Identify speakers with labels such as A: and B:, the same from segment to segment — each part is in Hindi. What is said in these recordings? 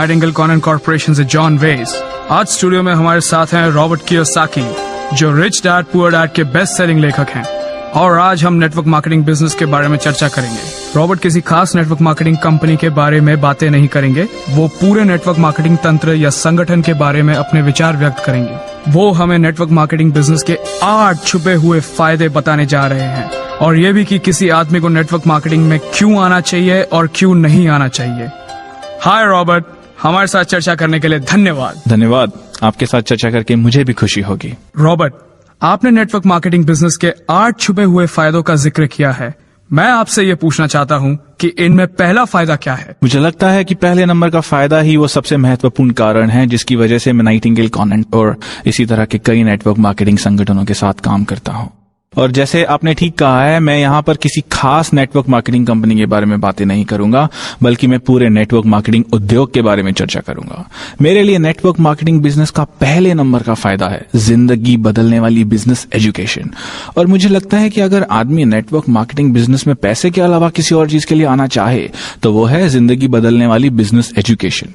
A: नाइटिंगेल कॉनन कॉर्पोरेशन से जॉन वेस। आज स्टूडियो में हमारे साथ हैं रॉबर्ट कियोसाकी, जो रिच डैड पुअर डैड के बेस्ट सेलिंग लेखक हैं, और आज हम नेटवर्क मार्केटिंग बिजनेस के बारे में चर्चा करेंगे। रॉबर्ट किसी खास नेटवर्क मार्केटिंग कंपनी के बारे में बातें नहीं करेंगे, वो पूरे नेटवर्क मार्केटिंग तंत्र या संगठन के बारे में अपने विचार व्यक्त करेंगे। वो हमें नेटवर्क मार्केटिंग बिजनेस के 8 छुपे हुए फायदे बताने जा रहे हैं, और ये भी कि किसी आदमी को नेटवर्क मार्केटिंग में क्यों आना चाहिए और क्यों नहीं आना चाहिए। हाय रॉबर्ट, हमारे साथ चर्चा करने के लिए धन्यवाद।
B: धन्यवाद, आपके साथ चर्चा करके मुझे भी खुशी होगी।
A: रॉबर्ट, आपने नेटवर्क मार्केटिंग बिजनेस के 8 छुपे हुए फायदों का जिक्र किया है। मैं आपसे ये पूछना चाहता हूँ कि इनमें पहला फायदा क्या है?
B: मुझे लगता है कि पहले नंबर का फायदा ही वो सबसे महत्वपूर्ण कारण है जिसकी वजह से मैं नाइटिंगेल कॉनन और इसी तरह के कई नेटवर्क मार्केटिंग संगठनों के साथ काम करता हूँ। और जैसे आपने ठीक कहा है, मैं यहाँ पर किसी खास नेटवर्क मार्केटिंग कंपनी के बारे में बातें नहीं करूंगा, बल्कि मैं पूरे नेटवर्क मार्केटिंग उद्योग के बारे में चर्चा करूंगा। मेरे लिए नेटवर्क मार्केटिंग बिजनेस का पहले नंबर का फायदा है जिंदगी बदलने वाली बिजनेस एजुकेशन। और मुझे लगता है कि अगर आदमी नेटवर्क मार्केटिंग बिजनेस में पैसे के अलावा किसी और चीज के लिए आना चाहे तो वो है जिंदगी बदलने वाली बिजनेस एजुकेशन।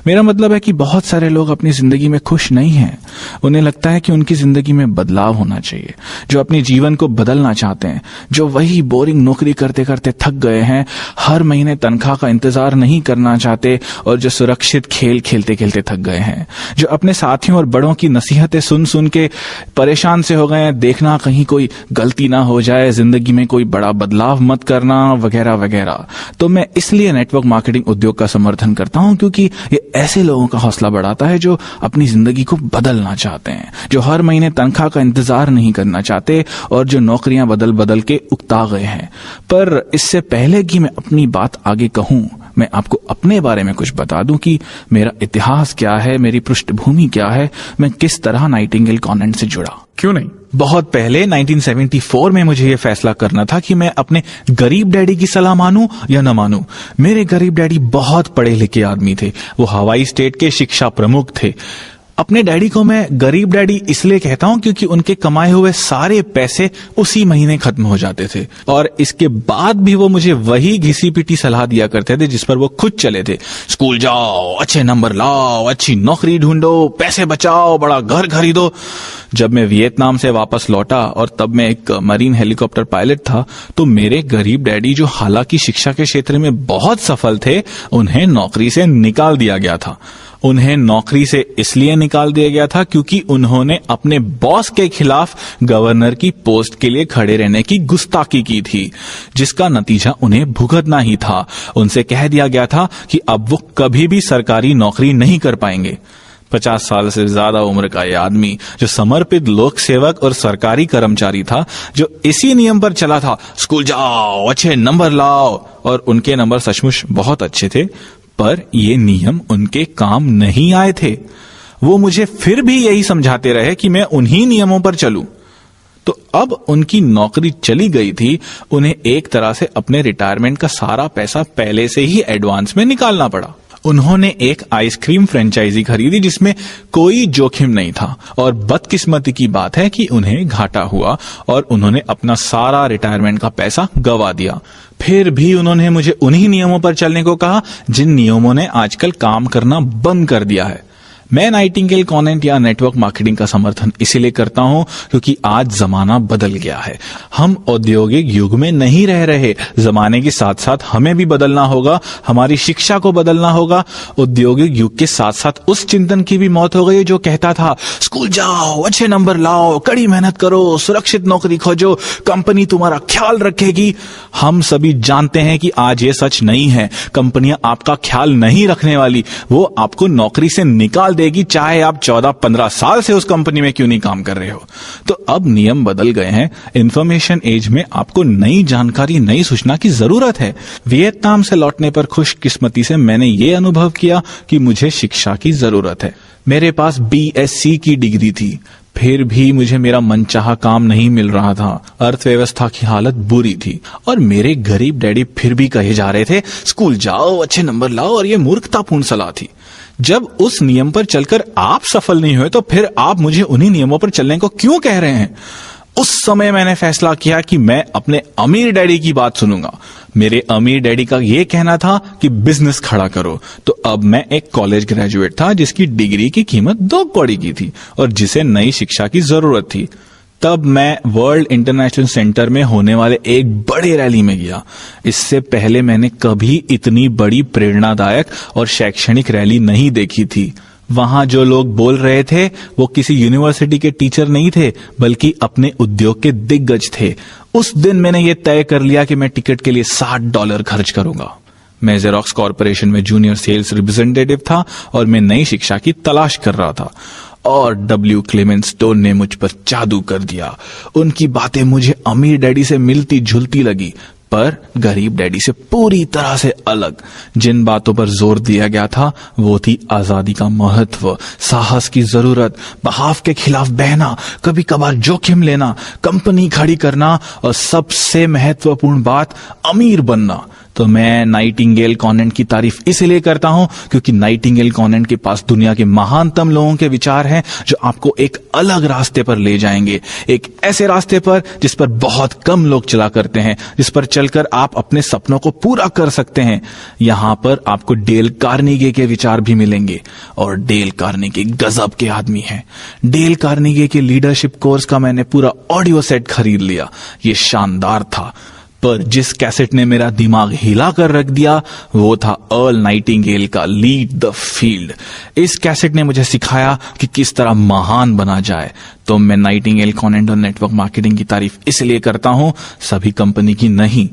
B: मेरा मतलब है कि बहुत सारे लोग अपनी जिंदगी में खुश नहीं हैं। उन्हें लगता है कि उनकी जिंदगी में बदलाव होना चाहिए, जो अपनी जीवन को बदलना चाहते हैं, जो वही बोरिंग नौकरी करते करते थक गए हैं, हर महीने तनख्वाह का इंतजार नहीं करना चाहते, और जो सुरक्षित खेल खेलते खेलते थक गए हैं, जो अपने साथियों और बड़ों की नसीहतें सुन सुन के परेशान से हो गए हैं, देखना कहीं कोई गलती ना हो जाए, जिंदगी में कोई बड़ा बदलाव मत करना, वगैरह वगैरह। तो मैं इसलिए नेटवर्क मार्केटिंग उद्योग का समर्थन करता हूं, क्योंकि ये ऐसे लोगों का हौसला बढ़ाता है जो अपनी जिंदगी को बदलना चाहते हैं, जो हर महीने तनख्वाह का इंतजार नहीं करना चाहते, और जो नौकरियां बदल बदल के उकता गए हैं। पर इससे पहले कि मैं अपनी बात आगे कहूं, मैं आपको अपने बारे में कुछ बता दूं कि मेरा इतिहास क्या है, मेरी पृष्ठभूमि क्या है, मैं किस तरह नाइटिंगेल कॉनन से जुड़ा।
A: क्यों नहीं?
B: बहुत पहले 1974 में मुझे यह फैसला करना था कि मैं अपने गरीब डैडी की सलाह मानूं या न मानूं। मेरे गरीब डैडी बहुत पढ़े लिखे आदमी थे, वो हवाई स्टेट के शिक्षा प्रमुख थे। अपने डैडी को मैं गरीब डैडी इसलिए कहता हूं क्योंकि उनके कमाए हुए सारे पैसे उसी महीने खत्म हो जाते थे, और इसके बाद भी वो मुझे वही घिसी पिटी सलाह दिया करते थे जिस पर वो खुद चले थे। स्कूल जाओ, अच्छे नंबर लाओ, अच्छी नौकरी ढूंढो, पैसे बचाओ, बड़ा घर खरीदो। जब मैं वियतनाम से वापस लौटा, और तब मैं एक मरीन हेलीकॉप्टर पायलट था, तो मेरे गरीब डैडी, जो हालांकि शिक्षा के क्षेत्र में बहुत सफल थे, उन्हें नौकरी से निकाल दिया गया था। उन्हें नौकरी से इसलिए निकाल दिया गया था क्योंकि उन्होंने अपने बॉस के खिलाफ गवर्नर की पोस्ट के लिए खड़े रहने की गुस्ताखी की थी, जिसका नतीजा उन्हें भुगतना ही था। उनसे कह दिया गया था कि अब वो कभी भी सरकारी नौकरी नहीं कर पाएंगे। 50 साल से ज्यादा उम्र का यह आदमी, जो समर्पित लोक सेवक और सरकारी कर्मचारी था, जो इसी नियम पर चला था, स्कूल जाओ, अच्छे नंबर लाओ, और उनके नंबर सचमुच बहुत अच्छे थे, पर ये नियम उनके काम नहीं आए थे। वो मुझे फिर भी यही समझाते रहे कि मैं उन्हीं नियमों पर चलूं। तो अब उनकी नौकरी चली गई थी, उन्हें एक तरह से अपने रिटायरमेंट का सारा पैसा पहले से ही एडवांस में निकालना पड़ा। उन्होंने एक आइसक्रीम फ्रेंचाइजी खरीदी जिसमें कोई जोखिम नहीं था, और बदकिस्मती की बात है कि उन्हें घाटा हुआ और उन्होंने अपना सारा रिटायरमेंट का पैसा गंवा दिया। फिर भी उन्होंने मुझे उन्हीं नियमों पर चलने को कहा जिन नियमों ने आजकल काम करना बंद कर दिया है। मैं नाइटिंगेल कॉनन या नेटवर्क मार्केटिंग का समर्थन इसीलिए करता हूं क्योंकि आज जमाना बदल गया है। हम औद्योगिक युग में नहीं रह रहे, जमाने के साथ साथ हमें भी बदलना होगा, हमारी शिक्षा को बदलना होगा। औद्योगिक युग के साथ साथ उस चिंतन की भी मौत हो गई जो कहता था, स्कूल जाओ, अच्छे नंबर लाओ, कड़ी मेहनत करो, सुरक्षित नौकरी खोजो, कंपनी तुम्हारा ख्याल रखेगी। हम सभी जानते हैं कि आज ये सच नहीं है। कंपनियां आपका ख्याल नहीं रखने वाली, वो आपको नौकरी से निकाल देगी, चाहे आप 14-15 साल से उस कंपनी में क्यों नहीं काम कर रहे हो। तो अब नियम बदल गए हैं। इंफॉर्मेशन एज में आपको नई जानकारी, नई सूचना की जरूरत है। वियतनाम से लौटने पर खुशकिस्मती से मैंने ये अनुभव किया कि मुझे शिक्षा की जरूरत है। मेरे पास BSc की डिग्री थी, फिर भी मुझे मेरा मनचाहा काम नहीं मिल रहा था। अर्थव्यवस्था की हालत बुरी थी, और मेरे गरीब डैडी फिर भी कहे जा रहे थे, स्कूल जाओ, अच्छे नंबर लाओ, और ये मूर्खतापूर्ण सलाह थी। जब उस नियम पर चलकर आप सफल नहीं हुए, तो फिर आप मुझे उन्हीं नियमों पर चलने को क्यों कह रहे हैं? उस समय मैंने फैसला किया कि मैं अपने अमीर डैडी की बात सुनूंगा। मेरे अमीर डैडी का यह कहना था कि बिजनेस खड़ा करो। तो अब मैं एक कॉलेज ग्रेजुएट था जिसकी डिग्री की कीमत 2 कौड़ी की थी और जिसे नई शिक्षा की जरूरत थी। तब मैं वर्ल्ड इंटरनेशनल सेंटर में होने वाले एक बड़े रैली में गया। इससे पहले मैंने कभी इतनी बड़ी प्रेरणादायक और शैक्षणिक रैली नहीं देखी थी। वहां जो लोग बोल रहे थे वो किसी यूनिवर्सिटी के टीचर नहीं थे, बल्कि अपने उद्योग के दिग्गज थे। उस दिन मैंने ये तय कर लिया कि मैं टिकट के लिए $60 खर्च करूंगा। मैं जेरोक्स कॉर्पोरेशन में जूनियर सेल्स रिप्रेजेंटेटिव था और मैं नई शिक्षा की तलाश कर रहा था। और W. क्लेमेंट स्टोन ने मुझ पर जादू कर दिया। उनकी बातें मुझे अमीर डैडी से मिलती जुलती लगी, पर गरीब डैडी से पूरी तरह से अलग। जिन बातों पर जोर दिया गया था वो थी आजादी का महत्व, साहस की जरूरत, बहाव के खिलाफ बहना, कभी कभार जोखिम लेना, कंपनी खड़ी करना और सबसे महत्वपूर्ण बात, अमीर बनना। तो मैं नाइटिंगेल कॉनेंट की तारीफ इसलिए करता हूं क्योंकि नाइटिंगेल कॉनेंट के पास दुनिया के महानतम लोगों के विचार हैं जो आपको एक अलग रास्ते पर ले जाएंगे, एक ऐसे रास्ते पर जिस पर बहुत कम लोग चला करते हैं, जिस पर चलकर आप अपने सपनों को पूरा कर सकते हैं। यहां पर आपको डेल कार्नेगी के विचार भी मिलेंगे और डेल कार्नेगी गजब के आदमी हैं। डेल कार्नेगी के लीडरशिप कोर्स का मैंने पूरा ऑडियो सेट खरीद लिया। ये शानदार था, पर जिस कैसेट ने मेरा दिमाग हिला कर रख दिया वो था अर्ल नाइटिंगेल का लीड द फील्ड। इस कैसेट ने मुझे सिखाया कि किस तरह महान बना जाए। तो मैं नाइटिंगेल कॉनेंट और नेटवर्क मार्केटिंग की तारीफ इसलिए करता हूं, सभी कंपनी की नहीं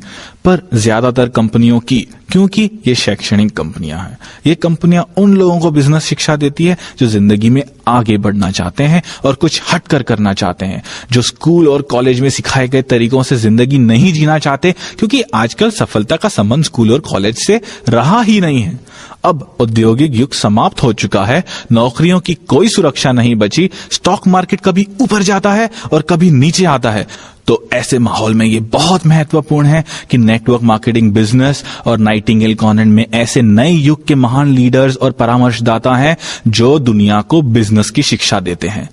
B: पर ज्यादातर कंपनियों की, क्योंकि ये शैक्षणिक कंपनियां हैं। ये कंपनियां उन लोगों को बिजनेस शिक्षा देती है जो जिंदगी में आगे बढ़ना चाहते हैं और कुछ हटकर करना चाहते हैं, जो स्कूल और कॉलेज में सिखाए गए तरीकों से जिंदगी नहीं जीना चाहते, क्योंकि आजकल सफलता का संबंध स्कूल और कॉलेज से रहा ही नहीं है। अब औद्योगिक युग समाप्त हो चुका है, नौकरियों की कोई सुरक्षा नहीं बची, स्टॉक मार्केट कभी ऊपर जाता है और कभी नीचे आता है। तो ऐसे माहौल में ये बहुत महत्वपूर्ण है कि नेटवर्क मार्केटिंग बिजनेस और नाइटिंगेल कॉनेंट में ऐसे नए युग के महान लीडर्स और परामर्शदाता हैं जो दुनिया को बिजनेस की शिक्षा देते हैं।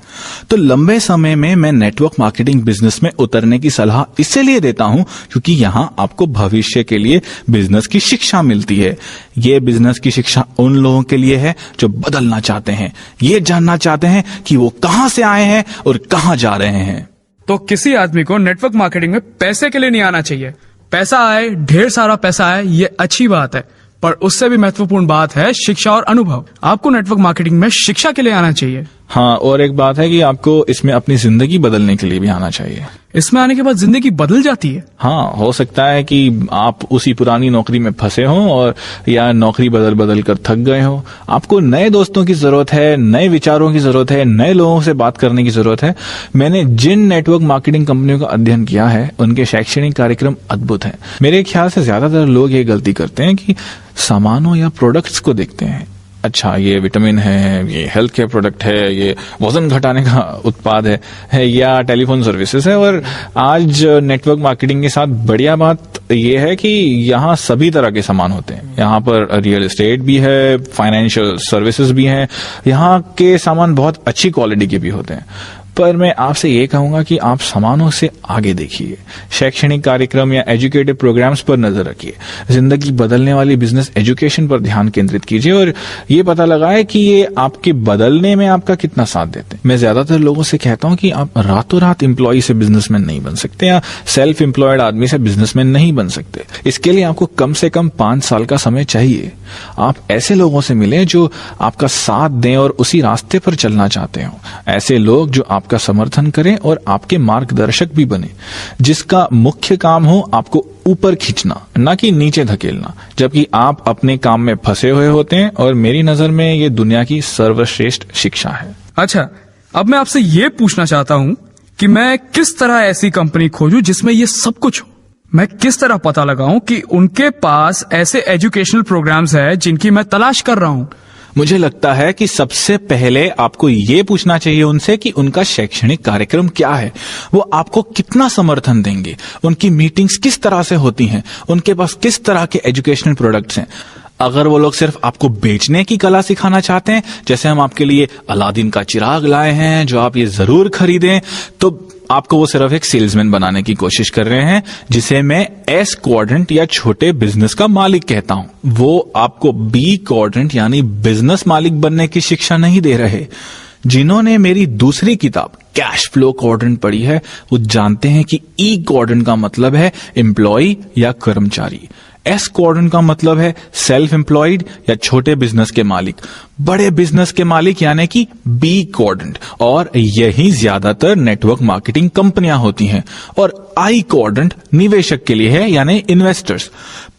B: तो लंबे समय में मैं नेटवर्क मार्केटिंग बिजनेस में उतरने की सलाह इसलिए देता हूं क्योंकि यहां आपको भविष्य के लिए बिजनेस की शिक्षा मिलती है। ये बिजनेस की शिक्षा उन लोगों के लिए है जो बदलना चाहते हैं, ये जानना चाहते हैं कि वो कहां से आए हैं और कहां जा रहे हैं।
A: तो किसी आदमी को नेटवर्क मार्केटिंग में पैसे के लिए नहीं आना चाहिए। पैसा आए, ढेर सारा पैसा आए, ये अच्छी बात है, पर उससे भी महत्वपूर्ण बात है शिक्षा और अनुभव। आपको नेटवर्क मार्केटिंग में शिक्षा के लिए आना चाहिए।
B: हाँ, और एक बात है कि आपको इसमें अपनी जिंदगी बदलने के लिए भी आना चाहिए।
A: इसमें आने के बाद जिंदगी बदल जाती है।
B: हाँ, हो सकता है कि आप उसी पुरानी नौकरी में फंसे हो और या नौकरी बदल बदल कर थक गए हो। आपको नए दोस्तों की जरूरत है, नए विचारों की जरूरत है, नए लोगों से बात करने की जरूरत है। मैंने जिन नेटवर्क मार्केटिंग कंपनियों का अध्ययन किया है उनके शैक्षणिक कार्यक्रम अद्भुत हैं। मेरे ख्याल से ज्यादातर लोग ये गलती करते हैं कि सामानों या प्रोडक्ट्स को देखते हैं। अच्छा, ये विटामिन है, ये हेल्थ केयर प्रोडक्ट है, ये वजन घटाने का उत्पाद है या टेलीफोन सर्विसेज है। और आज नेटवर्क मार्केटिंग के साथ बढ़िया बात ये है कि यहाँ सभी तरह के सामान होते हैं। यहाँ पर रियल एस्टेट भी है, फाइनेंशियल सर्विसेज भी हैं। यहाँ के सामान बहुत अच्छी क्वालिटी के भी होते हैं। पर मैं आपसे ये कहूंगा कि आप सामानों से आगे देखिए, शैक्षणिक कार्यक्रम या एजुकेटिव प्रोग्राम्स पर नजर रखिए, जिंदगी बदलने वाली बिजनेस एजुकेशन पर ध्यान केंद्रित कीजिए और ये पता लगाए कि ये आपके बदलने में आपका कितना साथ देते हैं। मैं ज्यादातर लोगों से कहता हूं कि आप रातों रात एम्प्लॉय से बिजनेसमैन नहीं बन सकते या सेल्फ एम्प्लॉयड आदमी से बिजनेसमैन नहीं बन सकते। इसके लिए आपको कम से कम 5 साल का समय चाहिए। आप ऐसे लोगों से मिलें जो आपका साथ दें और उसी रास्ते पर चलना चाहते हो। ऐसे लोग जो आपका समर्थन करें और आपके मार्गदर्शक भी बने, जिसका मुख्य काम हो आपको ऊपर खींचना, ना कि नीचे धकेलना, जबकि आप अपने काम में फंसे हुए होते हैं। और मेरी नजर में ये दुनिया की सर्वश्रेष्ठ शिक्षा है।
A: अच्छा, अब मैं आपसे ये पूछना चाहता हूँ कि मैं किस तरह ऐसी कंपनी खोजूं जिसमें ये सब कुछ हो। मैं किस तरह पता लगाऊं कि उनके पास ऐसे एजुकेशनल प्रोग्राम्स है जिनकी मैं तलाश कर रहा हूं।
B: मुझे लगता है कि सबसे पहले आपको ये पूछना चाहिए उनसे कि उनका शैक्षणिक कार्यक्रम क्या है, वो आपको कितना समर्थन देंगे, उनकी मीटिंग्स किस तरह से होती हैं, उनके पास किस तरह के एजुकेशनल प्रोडक्ट्स हैं। अगर वो लोग सिर्फ आपको बेचने की कला सिखाना चाहते हैं, जैसे हम आपके लिए अलादीन का चिराग लाए हैं जो आप ये जरूर खरीदें, तो आपको वो सिर्फ एक सेल्समैन बनाने की कोशिश कर रहे हैं, जिसे मैं एस क्वाड्रेंट या छोटे बिजनेस का मालिक कहता हूं। वो आपको बी क्वाड्रेंट यानी बिजनेस मालिक बनने की शिक्षा नहीं दे रहे। जिन्होंने मेरी दूसरी किताब कैश फ्लो क्वाड्रेंट पढ़ी है, वो जानते हैं कि ई क्वाड्रेंट का मतलब है एम्प्लॉय या कर्मचारी। एस क्वाड्रेंट का मतलब है सेल्फ एम्प्लॉयड या छोटे बिजनेस के मालिक। बड़े बिजनेस के मालिक यानी कि बी क्वाड्रेंट, और यही ज्यादातर नेटवर्क मार्केटिंग कंपनियां होती हैं। और आई क्वाड्रेंट निवेशक के लिए है, यानी इन्वेस्टर्स।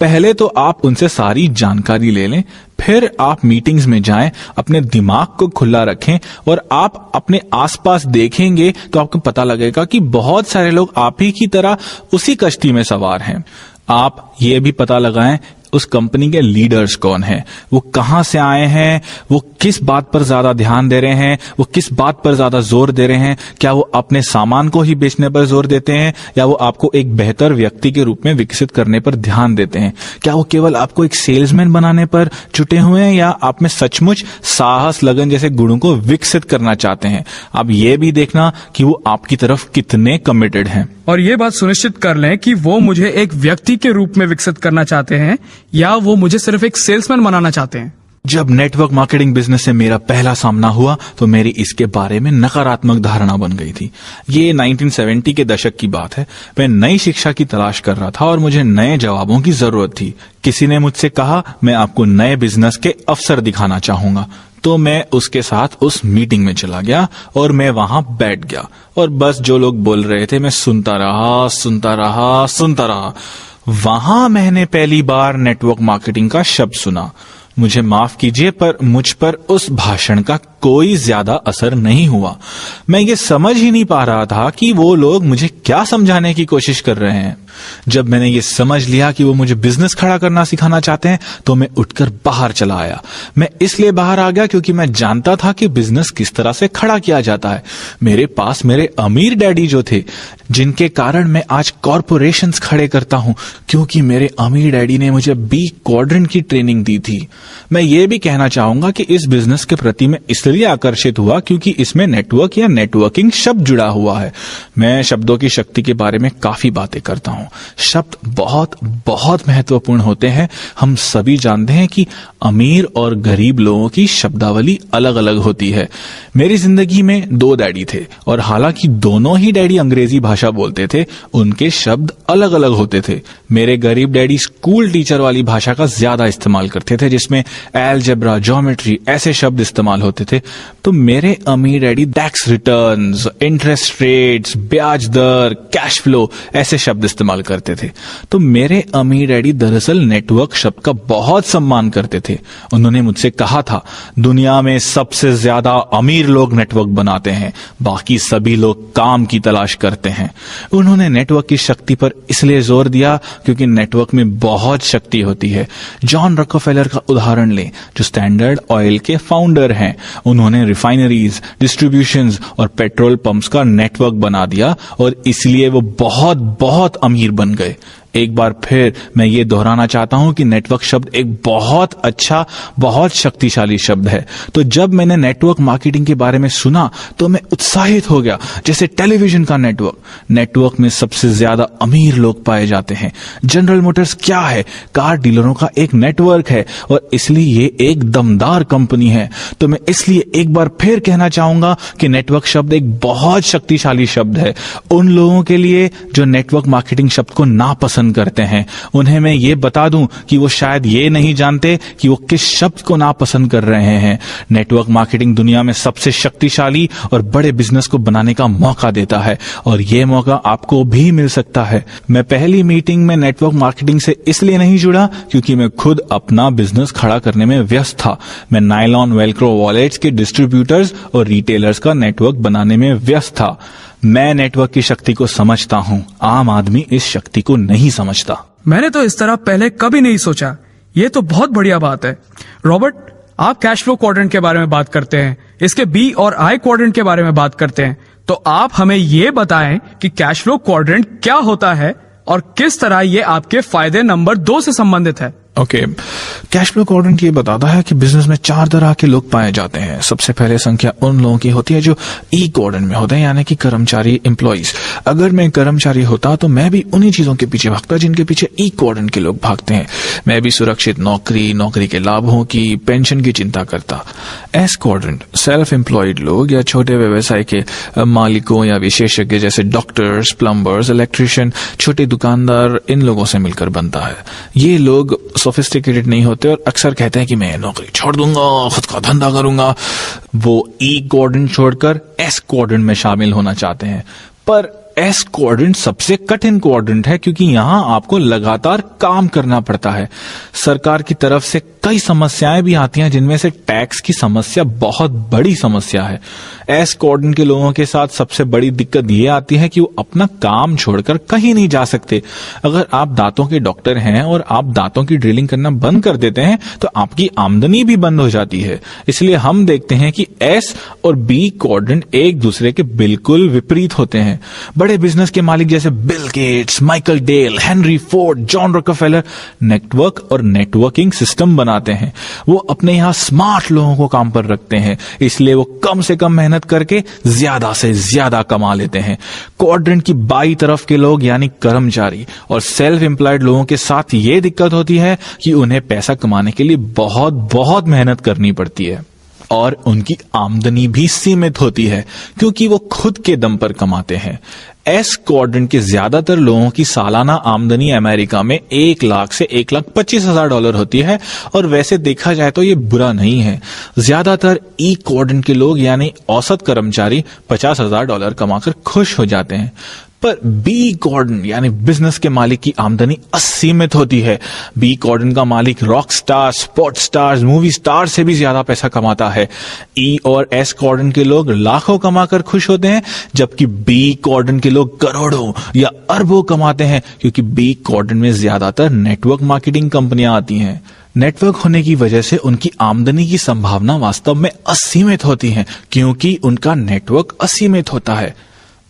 B: पहले तो आप उनसे सारी जानकारी ले लें, फिर आप मीटिंग्स में जाएं, अपने दिमाग को खुला रखें और आप अपने आसपास देखेंगे तो आपको पता लगेगा कि बहुत सारे लोग आप ही की तरह उसी कश्ती में सवार हैं। आप ये भी पता लगाएं उस कंपनी के लीडर्स कौन हैं, वो कहां से आए हैं, वो किस बात पर ज्यादा ध्यान दे रहे हैं, वो किस बात पर ज्यादा जोर दे रहे हैं। क्या वो अपने सामान को ही बेचने पर जोर देते हैं या वो आपको एक बेहतर व्यक्ति के रूप में विकसित करने पर ध्यान देते हैं। क्या वो केवल आपको एक सेल्समैन बनाने पर जुटे हुए हैं या आप में सचमुच साहस, लगन जैसे गुणों को विकसित करना चाहते हैं। आप ये भी देखना कि वो आपकी तरफ कितने कमिटेड हैं।
A: और ये बात सुनिश्चित कर लें कि वो मुझे एक व्यक्ति के रूप में विकसित करना चाहते हैं या वो मुझे सिर्फ एक सेल्समैन बनाना चाहते हैं।
B: जब नेटवर्क मार्केटिंग बिजनेस से मेरा पहला सामना हुआ तो मेरी इसके बारे में नकारात्मक धारणा बन गई थी। ये 1970 के दशक की बात है। मैं नई शिक्षा की तलाश कर रहा था और मुझे नए जवाबों की जरूरत थी। किसी ने मुझसे कहा, मैं आपको नए बिजनेस के अवसर दिखाना चाहूंगा। तो मैं उसके साथ उस मीटिंग में चला गया और मैं वहां बैठ गया और बस जो लोग बोल रहे थे मैं सुनता रहा। वहां मैंने पहली बार नेटवर्क मार्केटिंग का शब्द सुना। मुझे माफ कीजिए पर मुझ पर उस भाषण का कोई ज्यादा असर नहीं हुआ। मैं ये समझ ही नहीं पा रहा था कि वो लोग मुझे क्या समझाने की कोशिश कर रहे हैं। जब मैंने ये समझ लिया कि वो मुझे बिजनेस खड़ा करना सिखाना चाहते हैं तो मैं उठकर बाहर चला आया। मैं इसलिए बाहर आ गया क्योंकि मैं जानता था कि बिजनेस किस तरह से खड़ा किया जाता है। मेरे पास मेरे अमीर डैडी जो थे, जिनके कारण मैं आज कॉरपोरेशंस खड़े करता हूं, क्योंकि मेरे अमीर डैडी ने मुझे बी क्वाड्रेंट की ट्रेनिंग दी थी। मैं ये भी कहना चाहूंगा कि इस बिजनेस के प्रति मैं इसलिए आकर्षित हुआ क्योंकि इसमें नेटवर्क या नेटवर्किंग शब्द जुड़ा हुआ है। मैं शब्दों की शक्ति के बारे में काफी बातें करता हूं। शब्द बहुत बहुत महत्वपूर्ण होते हैं। हम सभी जानते हैं कि अमीर और गरीब लोगों की शब्दावली अलग अलग होती है। मेरी जिंदगी में 2 डैडी थे और हालांकि दोनों ही डैडी अंग्रेजी भाषा बोलते थे, उनके शब्द अलग अलग होते थे। मेरे गरीब डैडी स्कूल टीचर वाली भाषा का ज्यादा इस्तेमाल करते थे, जिसमें एलजेब्रा, ज्योमेट्री ऐसे शब्द इस्तेमाल होते थे। तो मेरे अमीर daddy tax returns, interest rates, ब्याज दर, कैश फ्लो ऐसे शब्द इस्तेमाल करते थे। तो मेरे अमीर डैडी दरअसल नेटवर्क शब्द का बहुत सम्मान करते थे। उन्होंने मुझसे कहा था, दुनिया में सबसे ज्यादा अमीर लोग नेटवर्क बनाते हैं, बाकी सभी लोग काम की तलाश करते हैं। उन्होंने नेटवर्क की शक्ति पर इसलिए जोर दिया क्योंकि नेटवर्क में बहुत शक्ति होती है। जॉन रॉकफेलर का उदाहरण लें, जो स्टैंडर्ड ऑयल के फाउंडर हैं। उन्होंने रिफाइनरीज, डिस्ट्रीब्यूशंस और पेट्रोल पंप्स का नेटवर्क बना दिया और इसलिए वो बहुत बहुत अमीर बन गए। एक बार फिर मैं ये दोहराना चाहता हूं कि नेटवर्क शब्द एक बहुत अच्छा, बहुत शक्तिशाली शब्द है। तो जब मैंने नेटवर्क मार्केटिंग के बारे में सुना तो मैं उत्साहित हो गया। जैसे टेलीविजन का नेटवर्क में सबसे ज्यादा अमीर लोग पाए जाते हैं। जनरल मोटर्स क्या है? कार डीलरों का एक नेटवर्क है और इसलिए ये एक दमदार कंपनी है। तो मैं इसलिए एक बार फिर कहना चाहूंगा कि नेटवर्क शब्द एक बहुत शक्तिशाली शब्द है। उन लोगों के लिए जो नेटवर्क मार्केटिंग शब्द को नापसंद करते हैं, उन्हें मैं ये बता दूं कि वो शायद ये नहीं जानते कि वो किस शब्द को नापसंद कर रहे हैं। नेटवर्क मार्केटिंग दुनिया में सबसे शक्तिशाली और बड़े बिजनेस को बनाने का मौका देता है और ये मौका आपको भी मिल सकता है। मैं पहली मीटिंग में नेटवर्क मार्केटिंग से इसलिए नहीं जुड़ा क्योंकि मैं खुद अपना बिजनेस खड़ा करने में व्यस्त था। मैं नायलॉन वेलक्रो वॉलेट्स के डिस्ट्रीब्यूटर्स और रिटेलर्स का नेटवर्क बनाने में व्यस्त था। मैं नेटवर्क की शक्ति को समझता हूं, आम आदमी इस शक्ति को नहीं समझता।
A: मैंने तो इस तरह पहले कभी नहीं सोचा। ये तो बहुत बढ़िया बात है। रॉबर्ट, आप कैश फ्लो क्वाड्रेंट के बारे में बात करते हैं, इसके बी और आई क्वाड्रेंट के बारे में बात करते हैं, तो आप हमें ये बताएं कि कैश फ्लो क्वाड्रेंट क्या होता है और किस तरह ये आपके फायदे नंबर 2 से संबंधित है।
B: ओके, कैश फ्लो क्वाड्रेंट ये बताता है कि बिजनेस में 4 तरह के लोग पाए जाते हैं। सबसे पहले संख्या उन लोगों की होती है जो ई क्वाड्रेंट में होते हैं, यानी कि कर्मचारी, एम्प्लॉइज। अगर मैं कर्मचारी होता तो मैं भी उन्हीं चीजों के पीछे भागता जिनके पीछे ई क्वाड्रेंट के लोग भागते हैं। मैं भी सुरक्षित नौकरी, नौकरी के लाभों की, पेंशन की चिंता करता। एस क्वाड्रेंट सेल्फ एम्प्लॉयड लोग या छोटे व्यवसाय के मालिकों या विशेषज्ञ जैसे डॉक्टर्स, प्लम्बर्स, इलेक्ट्रिशियन, छोटे दुकानदार, इन लोगों से मिलकर बनता है। ये लोग सोफिस्टिकेटेड नहीं होते और अक्सर कहते हैं कि मैं नौकरी छोड़ दूंगा, खुद का धंधा करूंगा। वो ई क्वाड्रेंट छोड़कर एस क्वाड्रेंट में शामिल होना चाहते हैं। पर एस क्वाड्रेंट सबसे कठिन क्वाड्रेंट है क्योंकि यहां आपको लगातार काम करना पड़ता है। सरकार की तरफ से कई समस्याएं भी आती हैं, जिनमें से टैक्स की समस्या बहुत बड़ी समस्या है। एस क्वाड्रेंट के लोगों के साथ सबसे बड़ी दिक्कत ये आती है कि वो अपना काम छोड़कर कहीं नहीं जा सकते। अगर आप दांतों के डॉक्टर हैं और आप दांतों की ड्रिलिंग करना बंद कर देते हैं तो आपकी आमदनी भी बंद हो जाती है। इसलिए हम देखते हैं कि एस और बी क्वाड्रेंट एक दूसरे के बिल्कुल विपरीत होते हैं। बड़े बिजनेस के मालिक जैसे Bill Gates, Michael Dell, Henry Ford, John Rockefeller network और नेटवर्किंग सिस्टम बनाते हैं। वो अपने यहां स्मार्ट लोगों को काम पर रखते हैं, इसलिए वो कम से कम मेहनत करके ज्यादा से ज्यादा कमा लेते हैं। क्वाड्रेंट की बाई तरफ के लोग यानी कर्मचारी और सेल्फ एम्प्लॉयड लोगों के साथ ये दिक्कत होती है कि उन्हें पैसा कमाने के लिए बहुत बहुत मेहनत करनी पड़ती है और उनकी आमदनी भी सीमित होती है क्योंकि वो खुद के दम पर कमाते हैं। एस क्वाड्रेंट के ज्यादातर लोगों की सालाना आमदनी अमेरिका में 1 लाख से $1,25,000 होती है और वैसे देखा जाए तो ये बुरा नहीं है। ज्यादातर ई क्वाड्रेंट के लोग यानी औसत कर्मचारी $50,000 कमाकर खुश हो जाते हैं। पर बी क्वाड्रेंट यानी बिजनेस के मालिक की आमदनी असीमित होती है। बी क्वाड्रेंट का मालिक rock star, sports stars, movie star से भी ज्यादा पैसा कमाता है। ई और एस क्वाड्रेंट के लोग लाखों कमाकर खुश होते हैं, जबकि बी क्वाड्रेंट के लोग करोड़ों या अरबों कमाते हैं क्योंकि बी क्वाड्रेंट में ज्यादातर नेटवर्क मार्केटिंग कंपनियां आती हैं। नेटवर्क होने की वजह से उनकी आमदनी की संभावना वास्तव में असीमित होती है क्योंकि उनका नेटवर्क असीमित होता है।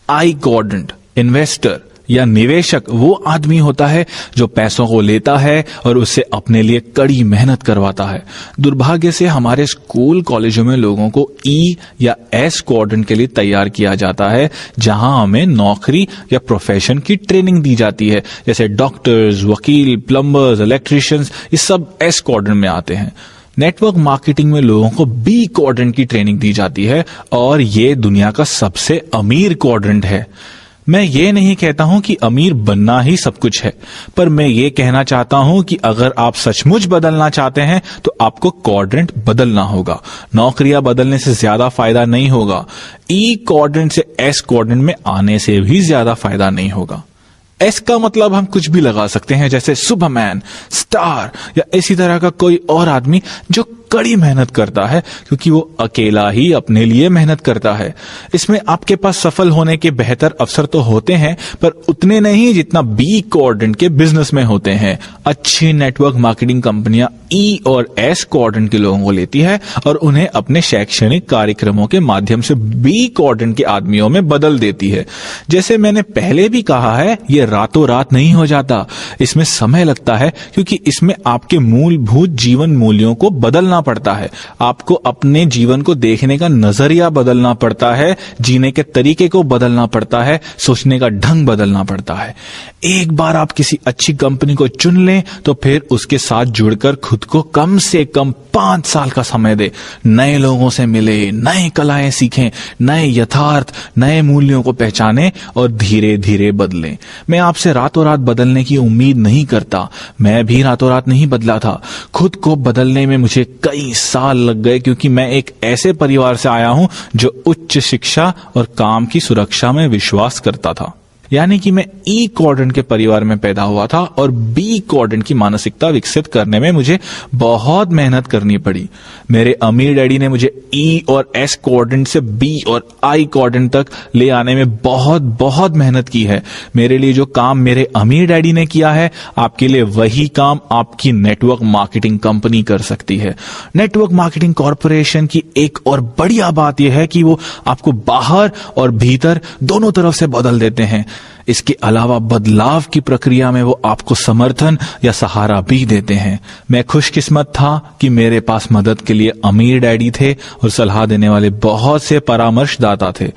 B: आई क्वाड्रेंट इन्वेस्टर या निवेशक वो आदमी होता है जो पैसों को लेता है और उससे अपने लिए कड़ी मेहनत करवाता है। दुर्भाग्य से हमारे स्कूल कॉलेजों में लोगों को ई या एस क्वाड्रेंट के लिए तैयार किया जाता है, जहां हमें नौकरी या प्रोफेशन की ट्रेनिंग दी जाती है, जैसे डॉक्टर्स, वकील, प्लम्बर्स, इलेक्ट्रिशियंस, ये सब एस क्वाड्रेंट में आते हैं। नेटवर्क मार्केटिंग में लोगों को बी क्वाड्रेंट की ट्रेनिंग दी जाती है और ये दुनिया का सबसे अमीर क्वाड्रेंट है। मैं ये नहीं कहता हूं कि अमीर बनना ही सब कुछ है, पर मैं ये कहना चाहता हूं कि अगर आप सचमुच बदलना चाहते हैं तो आपको क्वाड्रेंट बदलना होगा। नौकरियां बदलने से ज्यादा फायदा नहीं होगा। ई क्वाड्रेंट से एस क्वाड्रेंट में आने से भी ज्यादा फायदा नहीं होगा। एस का मतलब हम कुछ भी लगा सकते हैं, जैसे सुपरमैन, स्टार या इसी तरह का कोई और आदमी जो कड़ी मेहनत करता है क्योंकि वो अकेला ही अपने लिए मेहनत करता है। इसमें आपके पास सफल होने के बेहतर अवसर तो होते हैं, पर उतने नहीं जितना बी क्वाड्रेंट के बिजनेस में होते हैं। अच्छी नेटवर्क मार्केटिंग कंपनियां ई और एस क्वाड्रेंट के लोगों को लेती है और उन्हें अपने शैक्षणिक कार्यक्रमों के माध्यम से बी क्वाड्रेंट के आदमियों में बदल देती है। जैसे मैंने पहले भी कहा है, ये रातों रात नहीं हो जाता। इसमें समय लगता है क्योंकि इसमें आपके मूलभूत जीवन मूल्यों को बदलना पड़ता है। आपको अपने जीवन को देखने का नजरिया बदलना पड़ता है, जीने के तरीके को बदलना पड़ता है, सोचने का ढंग बदलना पड़ता है। एक बार आप किसी अच्छी कंपनी को चुन लें तो फिर उसके साथ जुड़कर खुद को कम से कम 5 साल का समय दे। नए लोगों से मिले, नए कलाएं सीखें, नए यथार्थ, नए मूल्यों को पहचानें और धीरे धीरे बदलें। मैं आपसे रातों रात बदलने की उम्मीद नहीं करता। मैं भी रातों रात नहीं बदला था। खुद को बदलने में मुझे कई साल लग गए क्योंकि मैं एक ऐसे परिवार से आया हूं जो उच्च शिक्षा और काम की सुरक्षा में विश्वास करता था। यानी कि मैं ई क्वाड्रेंट के परिवार में पैदा हुआ था और बी क्वाड्रेंट की मानसिकता विकसित करने में मुझे बहुत मेहनत करनी पड़ी। मेरे अमीर डैडी ने मुझे ई और एस क्वाड्रेंट से बी और आई क्वाड्रेंट तक ले आने में बहुत बहुत मेहनत की है। मेरे लिए जो काम मेरे अमीर डैडी ने किया है, आपके लिए वही काम आपकी नेटवर्क मार्केटिंग कंपनी कर सकती है। नेटवर्क मार्केटिंग कॉर्पोरेशन की एक और बढ़िया बात यह है कि वो आपको बाहर और भीतर दोनों तरफ से बदल देते हैं। इसके अलावा बदलाव की प्रक्रिया में वो आपको समर्थन या सहारा भी देते हैं। मैं खुशकिस्मत था कि मेरे पास मदद के लिए अमीर डैडी थे और सलाह देने वाले बहुत से परामर्शदाता थे,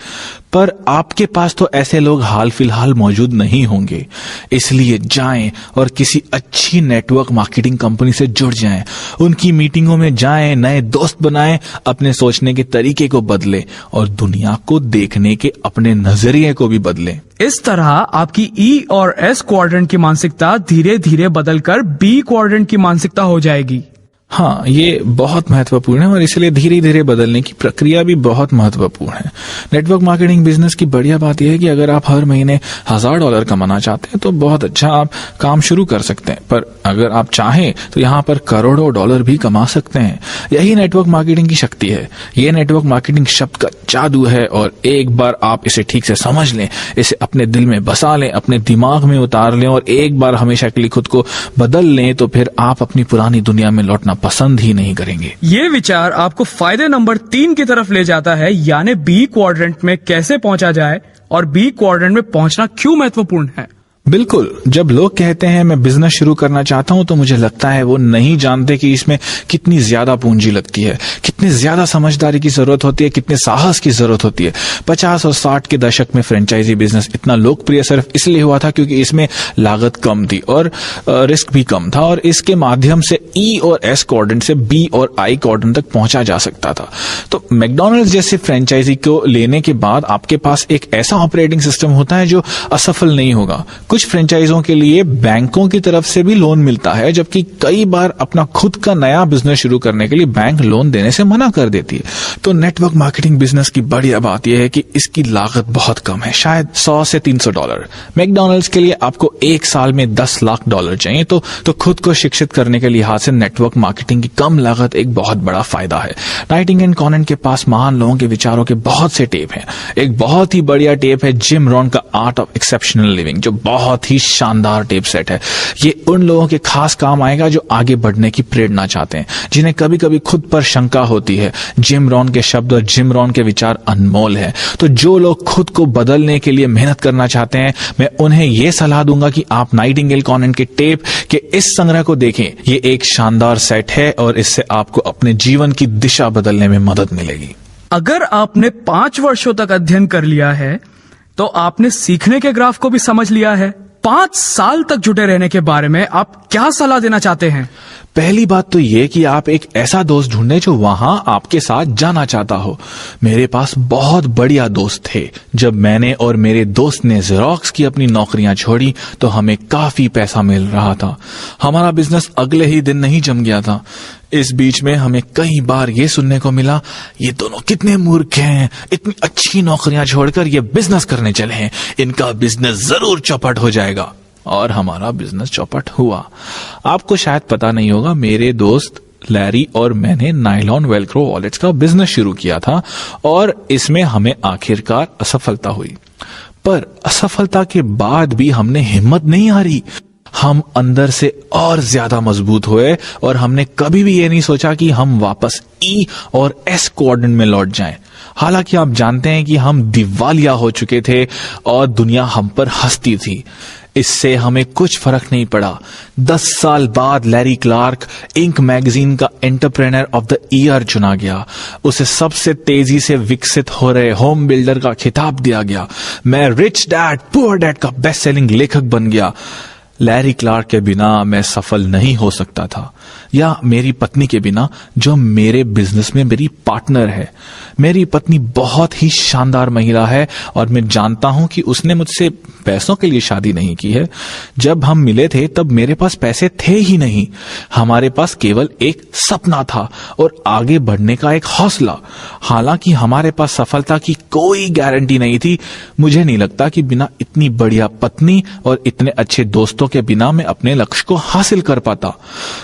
B: पर आपके पास तो ऐसे लोग हाल फिलहाल मौजूद नहीं होंगे। इसलिए जाएं और किसी अच्छी नेटवर्क मार्केटिंग कंपनी से जुड़ जाएं, उनकी मीटिंगों में जाएं, नए दोस्त बनाएं, अपने सोचने के तरीके को बदलें और दुनिया को देखने के अपने नजरिए को भी बदलें।
A: इस तरह आपकी ई और एस क्वाड्रेंट की मानसिकता धीरे धीरे बदलकर बी क्वाड्रेंट की मानसिकता हो जाएगी।
B: हाँ, ये बहुत महत्वपूर्ण है और इसलिए धीरे धीरे बदलने की प्रक्रिया भी बहुत महत्वपूर्ण है। नेटवर्क मार्केटिंग बिजनेस की बढ़िया बात यह है कि अगर आप हर महीने $1000 कमाना चाहते हैं तो बहुत अच्छा आप काम शुरू कर सकते हैं, पर अगर आप चाहें तो यहाँ पर करोड़ों डॉलर भी कमा सकते हैं। यही नेटवर्क मार्केटिंग की शक्ति है। ये नेटवर्क मार्केटिंग शब्द का जादू है और एक बार आप इसे ठीक से समझ लें, इसे अपने दिल में बसा लें, अपने दिमाग में उतार लें और एक बार हमेशा के लिए खुद को बदल लें, तो फिर आप अपनी पुरानी दुनिया में लौटना पसंद ही नहीं करेंगे।
A: ये विचार आपको फायदे नंबर 3 की तरफ ले जाता है, यानी बी क्वाड्रेंट में कैसे पहुंचा जाए और बी क्वाड्रेंट में पहुंचना क्यों महत्वपूर्ण है।
B: बिल्कुल, जब लोग कहते हैं मैं बिजनेस शुरू करना चाहता हूं तो मुझे लगता है वो नहीं जानते कि इसमें कितनी ज्यादा पूंजी लगती है, कितनी ज्यादा समझदारी की जरूरत होती है, कितने साहस की जरूरत होती है। 50 और 60 के दशक में फ्रेंचाइजी बिजनेस इतना लोकप्रिय सिर्फ इसलिए हुआ था क्योंकि इसमें लागत कम थी और रिस्क भी कम था और इसके माध्यम से ई और एस क्वाड्रेंट से बी और आई क्वाड्रेंट तक पहुंचा जा सकता था। तो मैकडॉनल्ड्स जैसे फ्रेंचाइजी को लेने के बाद आपके पास एक ऐसा ऑपरेटिंग सिस्टम होता है जो असफल नहीं होगा। कुछ फ्रेंचाइजों के लिए बैंकों की तरफ से भी लोन मिलता है, जबकि कई बार अपना खुद का नया बिजनेस शुरू करने के लिए बैंक लोन देने से मना कर देती है। तो नेटवर्क मार्केटिंग बिजनेस की बढ़िया बात यह है कि इसकी लागत बहुत कम है, शायद $100 से $300। मैकडॉनल्ड्स के लिए आपको 1 साल में $10 लाख चाहिए, तो खुद को शिक्षित करने के लिहाज से नेटवर्क मार्केटिंग की कम लागत एक बहुत बड़ा फायदा है। नाइटिंगेल एंड कॉनन के पास महान लोगों के विचारों के बहुत से टेप हैं। एक बहुत ही बढ़िया टेप है जिम रॉन का आर्ट ऑफ एक्सेप्शनल लिविंग, जो बहुत ही शानदार टेप सेट है। ये उन लोगों के खास काम आएगा जो आगे बढ़ने की प्रेरणा चाहते हैं, जिन्हें कभी कभी खुद पर शंका होती है। जिम रॉन के शब्द और जिम रॉन के विचार अनमोल है। तो जो लोग खुद को बदलने के लिए मेहनत करना चाहते हैं, मैं उन्हें यह सलाह दूंगा कि आप नाइटिंगेल कॉनन के टेप के इस संग्रह को देखें। ये एक शानदार सेट है और इससे आपको अपने जीवन की दिशा बदलने में मदद मिलेगी।
A: अगर आपने 5 वर्षों तक अध्ययन कर लिया है तो आपने सीखने के ग्राफ को भी समझ लिया है। 5 साल तक जुटे रहने के बारे में आप क्या सलाह देना चाहते हैं?
B: पहली बात तो ये कि आप एक ऐसा दोस्त ढूंढें जो वहां आपके साथ जाना चाहता हो। मेरे पास बहुत बढ़िया दोस्त थे। जब मैंने और मेरे दोस्त ने जेरोक्स की अपनी नौकरियां छोड़ी तो हमें काफी पैसा मिल रहा था। हमारा बिजनेस अगले ही दिन नहीं जम गया था। इस बीच में हमें कई बार ये सुनने को मिला, ये दोनों कितने मूर्ख हैं, इतनी अच्छी नौकरियां छोड़कर ये बिजनेस करने चले हैं, इनका बिजनेस जरूर चौपट हो जाएगा। और हमारा बिजनेस चौपट हुआ। आपको शायद पता नहीं होगा, मेरे दोस्त लैरी और मैंने नायलॉन वेलक्रो वॉलेट्स का बिजनेस शुरू किया था और इसमें हमें आखिरकार असफलता हुई। पर असफलता के बाद भी हमने हिम्मत नहीं हारी। हम अंदर से और ज्यादा मजबूत हुए और हमने कभी भी ये नहीं सोचा कि हम वापस ई और एस क्वाड्रेंट में लौट जाएं। हालांकि आप जानते हैं कि हम दिवालिया हो चुके थे और दुनिया हम पर हंसती थी। इससे हमें कुछ फर्क नहीं पड़ा। 10 साल बाद लैरी क्लार्क इंक मैगजीन का एंटरप्रेन्योर ऑफ द ईयर चुना गया। उसे सबसे तेजी से विकसित हो रहे होम बिल्डर का खिताब दिया गया। मैं रिच डैड पुअर डैड का बेस्ट सेलिंग लेखक बन गया। लैरी क्लार्क के बिना मैं सफल नहीं हो सकता था, या मेरी पत्नी के बिना, जो मेरे बिजनेस में मेरी पार्टनर है। मेरी पत्नी बहुत ही शानदार महिला है और मैं जानता हूं कि उसने मुझसे पैसों के लिए शादी नहीं की है। जब हम मिले थे तब मेरे पास पैसे थे ही नहीं। हमारे पास केवल एक सपना था और आगे बढ़ने का एक हौसला। हालांकि हमारे पास सफलता की कोई गारंटी नहीं थी। मुझे नहीं लगता कि बिना इतनी बढ़िया पत्नी और इतने अच्छे दोस्तों के बिना मैं अपने लक्ष्य को हासिल कर पाता।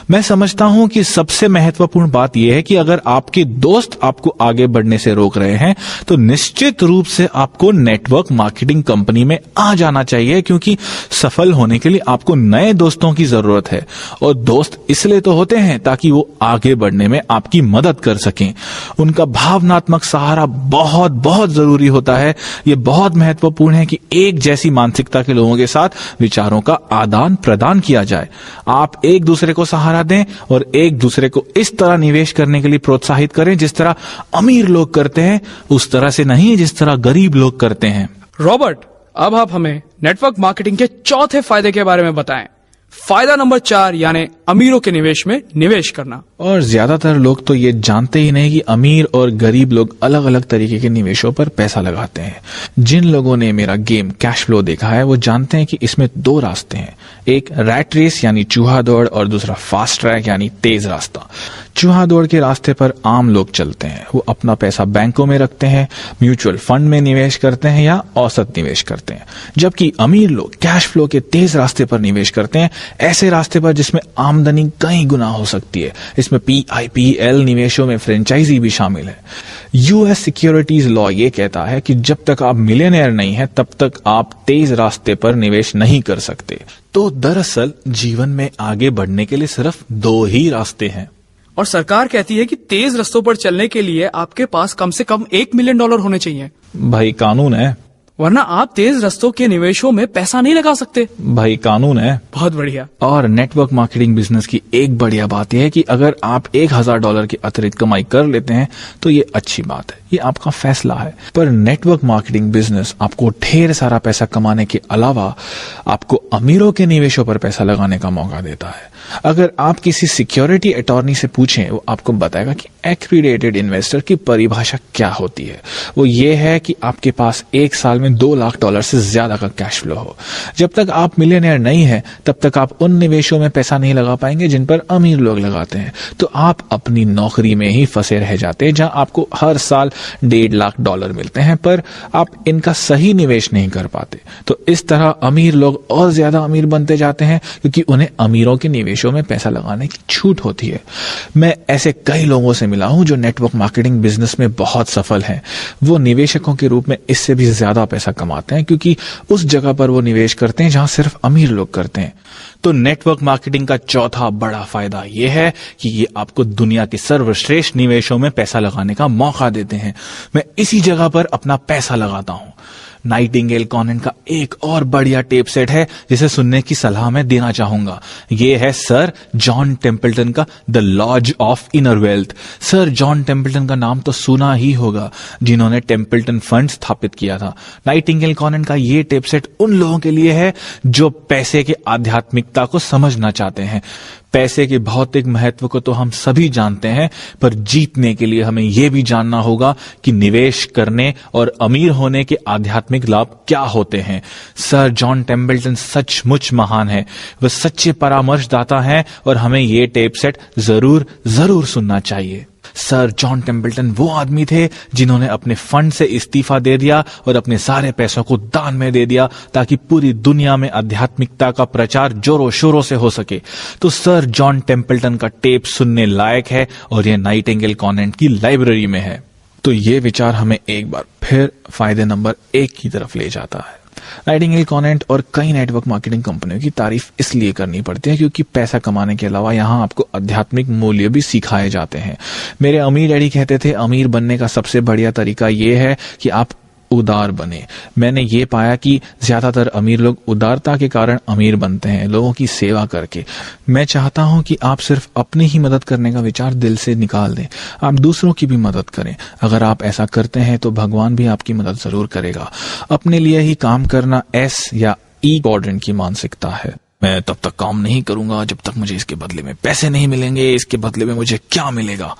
B: मैं समझता हूं कि सबसे महत्वपूर्ण बात यह है कि अगर आपके दोस्त आपको आगे बढ़ने से रोक रहे हैं तो निश्चित रूप से आपको नेटवर्क मार्केटिंग कंपनी में आ जाना चाहिए, क्योंकि सफल होने के लिए आपको नए दोस्तों की जरूरत है। और दोस्त इसलिए तो होते हैं ताकि वो आगे बढ़ने में आपकी मदद कर सकें। उनका भावनात्मक सहारा बहुत बहुत जरूरी होता है। ये बहुत महत्वपूर्ण है कि एक जैसी मानसिकता के लोगों के साथ विचारों का आदान प्रदान किया जाए। आप एक दूसरे को सहारा दें और एक दूसरे को इस तरह निवेश करने के लिए प्रोत्साहित करें जिस तरह अमीर लोग करते हैं, उस तरह से नहीं जिस तरह गरीब लोग करते हैं।
A: रॉबर्ट, अब आप हमें नेटवर्क मार्केटिंग के चौथे फायदे के बारे में बताएं। फायदा नंबर 4 यानी अमीरों के निवेश में निवेश करना।
B: और ज्यादातर लोग तो ये जानते ही नहीं कि अमीर और गरीब लोग अलग अलग तरीके के निवेशों पर पैसा लगाते हैं। जिन लोगों ने मेरा गेम कैश फ्लो देखा है वो जानते हैं कि इसमें 2 रास्ते हैं, एक रैट रेस यानी चूहा दौड़ और दूसरा फास्ट ट्रैक यानी तेज रास्ता। चूहा दौड़ के रास्ते पर आम लोग चलते हैं। वो अपना पैसा बैंकों में रखते हैं, म्यूचुअल फंड में निवेश करते हैं या औसत निवेश करते हैं, जबकि अमीर लोग कैश फ्लो के तेज रास्ते पर निवेश करते हैं, ऐसे रास्ते पर जिसमें आमदनी कई गुना हो सकती है। इसमें PIPL निवेशों में फ्रेंचाइजी भी शामिल है। यूएस सिक्योरिटीज लॉ ये कहता है कि जब तक आप मिलियनेयर नहीं है तब तक आप तेज रास्ते पर निवेश नहीं कर सकते। तो दरअसल जीवन में आगे बढ़ने के लिए सिर्फ 2 ही रास्ते हैं।
A: और सरकार कहती है कि तेज रास्तों पर चलने के लिए आपके पास कम से कम $1 मिलियन होने चाहिए।
B: भाई कानून है,
A: वरना आप तेज रास्तों के निवेशों में पैसा नहीं लगा सकते।
B: भाई कानून है।
A: बहुत बढ़िया।
B: और नेटवर्क मार्केटिंग बिजनेस की एक बढ़िया बात यह है कि अगर आप $1000 की अतिरिक्त कमाई कर लेते हैं तो ये अच्छी बात है, ये आपका फैसला है। पर नेटवर्क मार्केटिंग बिजनेस आपको ढेर सारा पैसा कमाने के अलावा आपको अमीरों के निवेशों पर पैसा लगाने का मौका देता है। अगर आप किसी सिक्योरिटी अटॉर्नी से पूछें, वो आपको बताएगा कि एक्रीडेटेड इन्वेस्टर की परिभाषा क्या होती है। वो ये है कि आपके पास एक साल में $2 लाख से ज्यादा का कैश फ्लो हो। जब तक आप मिलियनेयर नहीं है तब तक आप उन निवेशों में पैसा नहीं लगा पाएंगे जिन पर अमीर लोग लगाते हैं। तो आप अपनी नौकरी में ही फंसे रह जाते हैं जहां आपको हर साल $1.5 लाख मिलते हैं, पर आप इनका सही निवेश नहीं कर पाते। तो इस तरह अमीर लोग और ज्यादा अमीर बनते जाते हैं क्योंकि उन्हें अमीरों के निवेशों में पैसा लगाने की छूट होती है। मैं ऐसे कई लोगों से मिला हूं जो नेटवर्क मार्केटिंग बिजनेस में बहुत सफल हैं। वो निवेशकों के रूप में इससे भी ज्यादा पैसा कमाते हैं क्योंकि उस जगह पर वो निवेश करते हैं जहां सिर्फ अमीर लोग करते हैं। तो नेटवर्क मार्केटिंग का चौथा बड़ा फायदा यह है कि ये आपको दुनिया के सर्वश्रेष्ठ निवेशों में पैसा लगाने का मौका देते हैं। मैं इसी जगह पर अपना पैसा लगाता हूं। नाइटिंगेल कॉनेंट का एक और बढ़िया टेप सेट है जिसे सुनने की सलाह मैं देना चाहूंगा। यह है सर जॉन टेम्पल्टन का the laws of inner wealth. Sir John Templeton का नाम तो सुना ही होगा, जिन्होंने टेम्पल्टन फंड स्थापित किया था। नाइटिंगेल कॉनेंट का यह टेप सेट उन लोगों के लिए है जो पैसे के आध्यात्मिकता को समझना चाहते हैं। पैसे के भौतिक महत्व को तो हम सभी जानते हैं, पर जीतने के लिए हमें यह भी जानना होगा कि निवेश करने और अमीर होने के आध्यात्मिक लाभ क्या होते हैं। सर जॉन टेम्पल्टन सचमुच महान है, वह सच्चे परामर्शदाता हैं और हमें यह टेप सेट जरूर सुनना चाहिए। सर जॉन टेम्पल्टन वो आदमी थे जिन्होंने अपने फंड से इस्तीफा दे दिया और अपने सारे पैसों को दान में दे दिया ताकि पूरी दुनिया में आध्यात्मिकता का प्रचार जोरों शोरों से हो सके। तो सर जॉन टेम्पल्टन का टेप सुनने लायक है और यह नाइटिंगेल कॉनेंट की लाइब्रेरी में है। तो ये विचार हमें एक बार फिर फायदे नंबर 1 की तरफ ले जाता है। नाइटिंगेल कॉनेंट और कई नेटवर्क मार्केटिंग कंपनियों की तारीफ इसलिए करनी पड़ती है क्योंकि पैसा कमाने के अलावा यहाँ आपको आध्यात्मिक मूल्य भी सिखाए जाते हैं। मेरे अमीर डैडी कहते थे अमीर बनने का सबसे बढ़िया तरीका यह है कि आप उदार बने। मैंने ये पाया कि ज्यादातर अमीर लोग उदारता के कारण अमीर बनते हैं, लोगों की सेवा करके। मैं चाहता हूं कि आप सिर्फ अपनी ही मदद करने का विचार दिल से निकाल दें, आप दूसरों की भी मदद करें। अगर आप ऐसा करते हैं तो भगवान भी आपकी मदद जरूर करेगा। अपने लिए ही काम करना S या E क्वाड्रेंट की मानसिकता है। मैं तब तक काम नहीं करूंगा जब तक मुझे इसके बदले में पैसे नहीं मिलेंगे, इसके बदले में मुझे क्या मिलेगा।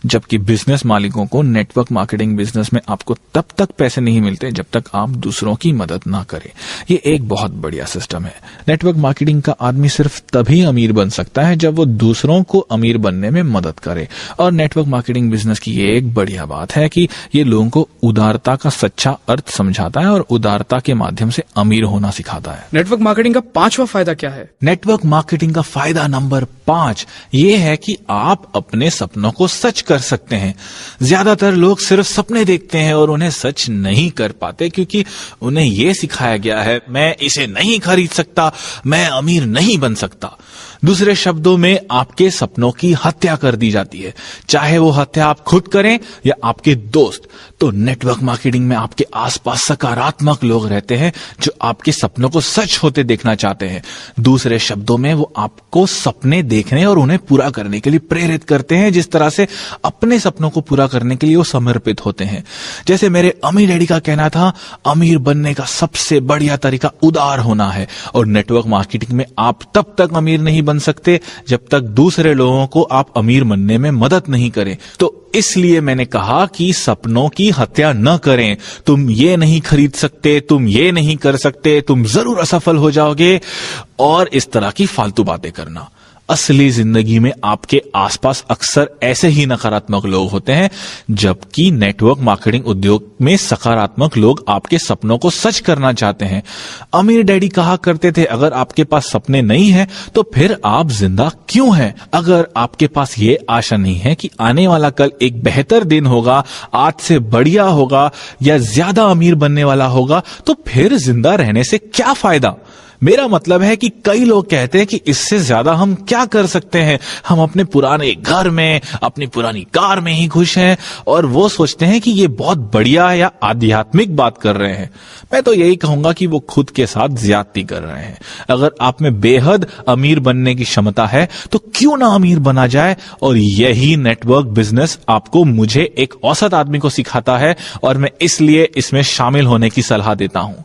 B: जबकि बिजनेस मालिकों को नेटवर्क मार्केटिंग बिजनेस में आपको तब तक पैसे नहीं मिलते जब तक आप दूसरों की मदद ना करें। ये एक बहुत बढ़िया सिस्टम है। नेटवर्क मार्केटिंग का आदमी सिर्फ तभी अमीर बन सकता है जब वो दूसरों को अमीर बनने में मदद करे। और नेटवर्क मार्केटिंग बिजनेस की ये एक बढ़िया बात है कि ये लोगों को उदारता का सच्चा अर्थ समझाता है और उदारता के माध्यम से अमीर होना सिखाता है।
A: नेटवर्क मार्केटिंग का 5वां फायदा क्या है?
B: नेटवर्क मार्केटिंग का फायदा नंबर 5 ये है कि आप अपने सपनों को सच कर सकते हैं। ज्यादातर लोग सिर्फ सपने देखते हैं और उन्हें सच नहीं कर पाते क्योंकि उन्हें यह सिखाया गया है, मैं इसे नहीं खरीद सकता, मैं अमीर नहीं बन सकता। दूसरे शब्दों में आपके सपनों की हत्या कर दी जाती है, चाहे वो हत्या आप खुद करें या आपके दोस्त। तो नेटवर्क मार्केटिंग में आपके आसपास सकारात्मक लोग रहते हैं जो आपके सपनों को सच होते देखना चाहते हैं। दूसरे शब्दों में वो आपको सपने देखने और उन्हें पूरा करने के लिए प्रेरित करते हैं, जिस तरह से अपने सपनों को पूरा करने के लिए वो समर्पित होते हैं। जैसे मेरे अमीर डैडी का कहना था, अमीर बनने का सबसे बढ़िया तरीका उदार होना है। और नेटवर्क मार्केटिंग में आप तब तक अमीर नहीं बन सकते जब तक दूसरे लोगों को आप अमीर बनने में मदद नहीं करें। तो इसलिए मैंने कहा कि सपनों की हत्या न करें। तुम ये नहीं खरीद सकते, तुम ये नहीं कर सकते, तुम जरूर असफल हो जाओगे, और इस तरह की फालतू बातें करना। असली जिंदगी में आपके आसपास अक्सर ऐसे ही नकारात्मक लोग होते हैं, जबकि नेटवर्क मार्केटिंग उद्योग में सकारात्मक लोग आपके सपनों को सच करना चाहते हैं। अमीर डैडी कहा करते थे, अगर आपके पास सपने नहीं हैं तो फिर आप जिंदा क्यों हैं? अगर आपके पास ये आशा नहीं है कि आने वाला कल एक बेहतर दिन होगा, आज से बढ़िया होगा या ज्यादा अमीर बनने वाला होगा, तो फिर जिंदा रहने से क्या फायदा? मेरा मतलब है कि कई लोग कहते हैं कि इससे ज्यादा हम क्या कर सकते हैं, हम अपने पुराने घर में, अपनी पुरानी कार में ही खुश हैं, और वो सोचते हैं कि ये बहुत बढ़िया या आध्यात्मिक बात कर रहे हैं। मैं तो यही कहूंगा कि वो खुद के साथ ज्यादती कर रहे हैं। अगर आप में बेहद अमीर बनने की क्षमता है तो क्यों ना अमीर बना जाए, और यही नेटवर्क बिजनेस आपको, मुझे, एक औसत आदमी को सिखाता है, और मैं इसलिए इसमें शामिल होने की सलाह देता हूं।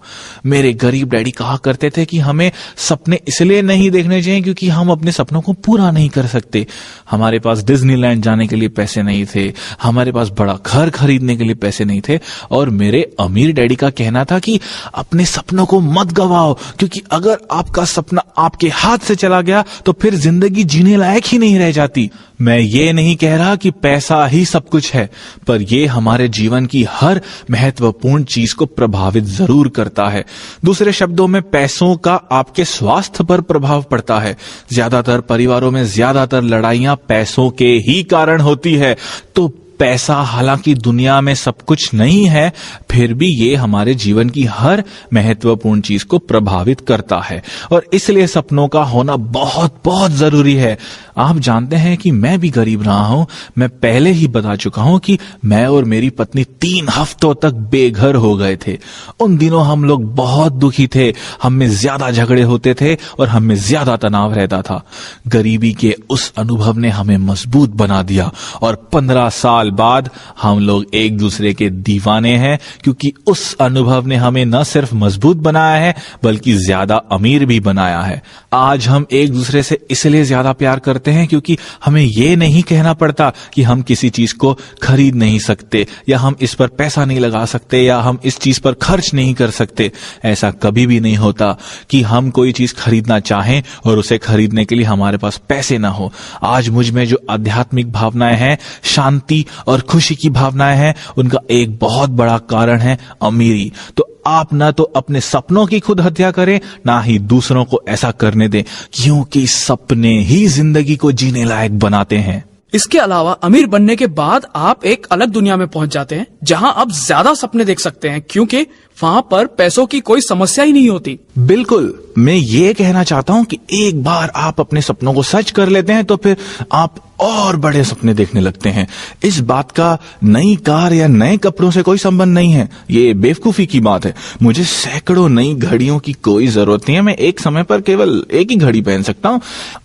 B: मेरे गरीब डैडी कहा करते थे कि हमें सपने इसलिए नहीं देखने चाहिए क्योंकि हम अपने सपनों को पूरा नहीं कर सकते। हमारे पास डिज्नीलैंड जाने के लिए पैसे नहीं थे, हमारे पास बड़ा घर खरीदने के लिए पैसे नहीं थे, और मेरे अमीर डैडी का कहना था कि अपने सपनों को मत गवाओ, क्योंकि अगर आपका सपना आपके हाथ से चला गया तो फिर जिंदगी जीने लायक ही नहीं रह जाती। मैं ये नहीं कह रहा कि पैसा ही सब कुछ है, पर यह हमारे जीवन की हर महत्वपूर्ण चीज को प्रभावित जरूर करता है। दूसरे शब्दों में, पैसों का आपके स्वास्थ्य पर प्रभाव पड़ता है। ज्यादातर परिवारों में ज्यादातर लड़ाइयां पैसों के ही कारण होती है। तो पैसा हालांकि दुनिया में सब कुछ नहीं है, फिर भी ये हमारे जीवन की हर महत्वपूर्ण चीज को प्रभावित करता है, और इसलिए सपनों का होना बहुत बहुत जरूरी है। आप जानते हैं कि मैं भी गरीब रहा हूं। मैं पहले ही बता चुका हूं कि मैं और मेरी पत्नी 3 हफ्तों तक बेघर हो गए थे। उन दिनों हम लोग बहुत दुखी थे, हम में ज्यादा झगड़े होते थे और हम में ज्यादा तनाव रहता था। गरीबी के उस अनुभव ने हमें मजबूत बना दिया, और 15 साल बाद हम लोग एक दूसरे के दीवाने हैं, क्योंकि उस अनुभव ने हमें न सिर्फ मजबूत बनाया है बल्कि ज्यादा अमीर भी बनाया है। आज हम एक दूसरे से इसलिए ज्यादा प्यार करते हैं क्योंकि हमें यह नहीं कहना पड़ता कि हम किसी चीज को खरीद नहीं सकते, या हम इस पर पैसा नहीं लगा सकते, या हम इस चीज पर खर्च नहीं कर सकते। ऐसा कभी भी नहीं होता कि हम कोई चीज खरीदना चाहें और उसे खरीदने के लिए हमारे पास पैसे ना हो। आज मुझ में जो आध्यात्मिक भावनाएं हैं, शांति और खुशी की भावनाएं हैं, उनका एक बहुत बड़ा कारण है अमीरी। तो आप ना तो अपने सपनों की खुद हत्या करें, ना ही दूसरों को ऐसा करने दें, क्योंकि सपने ही जिंदगी को जीने लायक बनाते हैं।
A: इसके अलावा अमीर बनने के बाद आप एक अलग दुनिया में पहुंच जाते हैं, जहां आप ज्यादा सपने देख सकते हैं, क्योंकि वहां पर पैसों की कोई समस्या ही नहीं होती।
B: बिल्कुल, मैं ये कहना चाहता हूं कि एक बार आप अपने सपनों को सच कर लेते हैं तो फिर आप और बड़े सपने देखने लगते हैं। इस बात का नई कार या नए कपड़ों से कोई संबंध नहीं है, ये बेवकूफी की बात है। मुझे सैकड़ों नई घड़ियों की कोई जरूरत नहीं है, मैं एक समय पर केवल एक ही घड़ी पहन सकता हूं।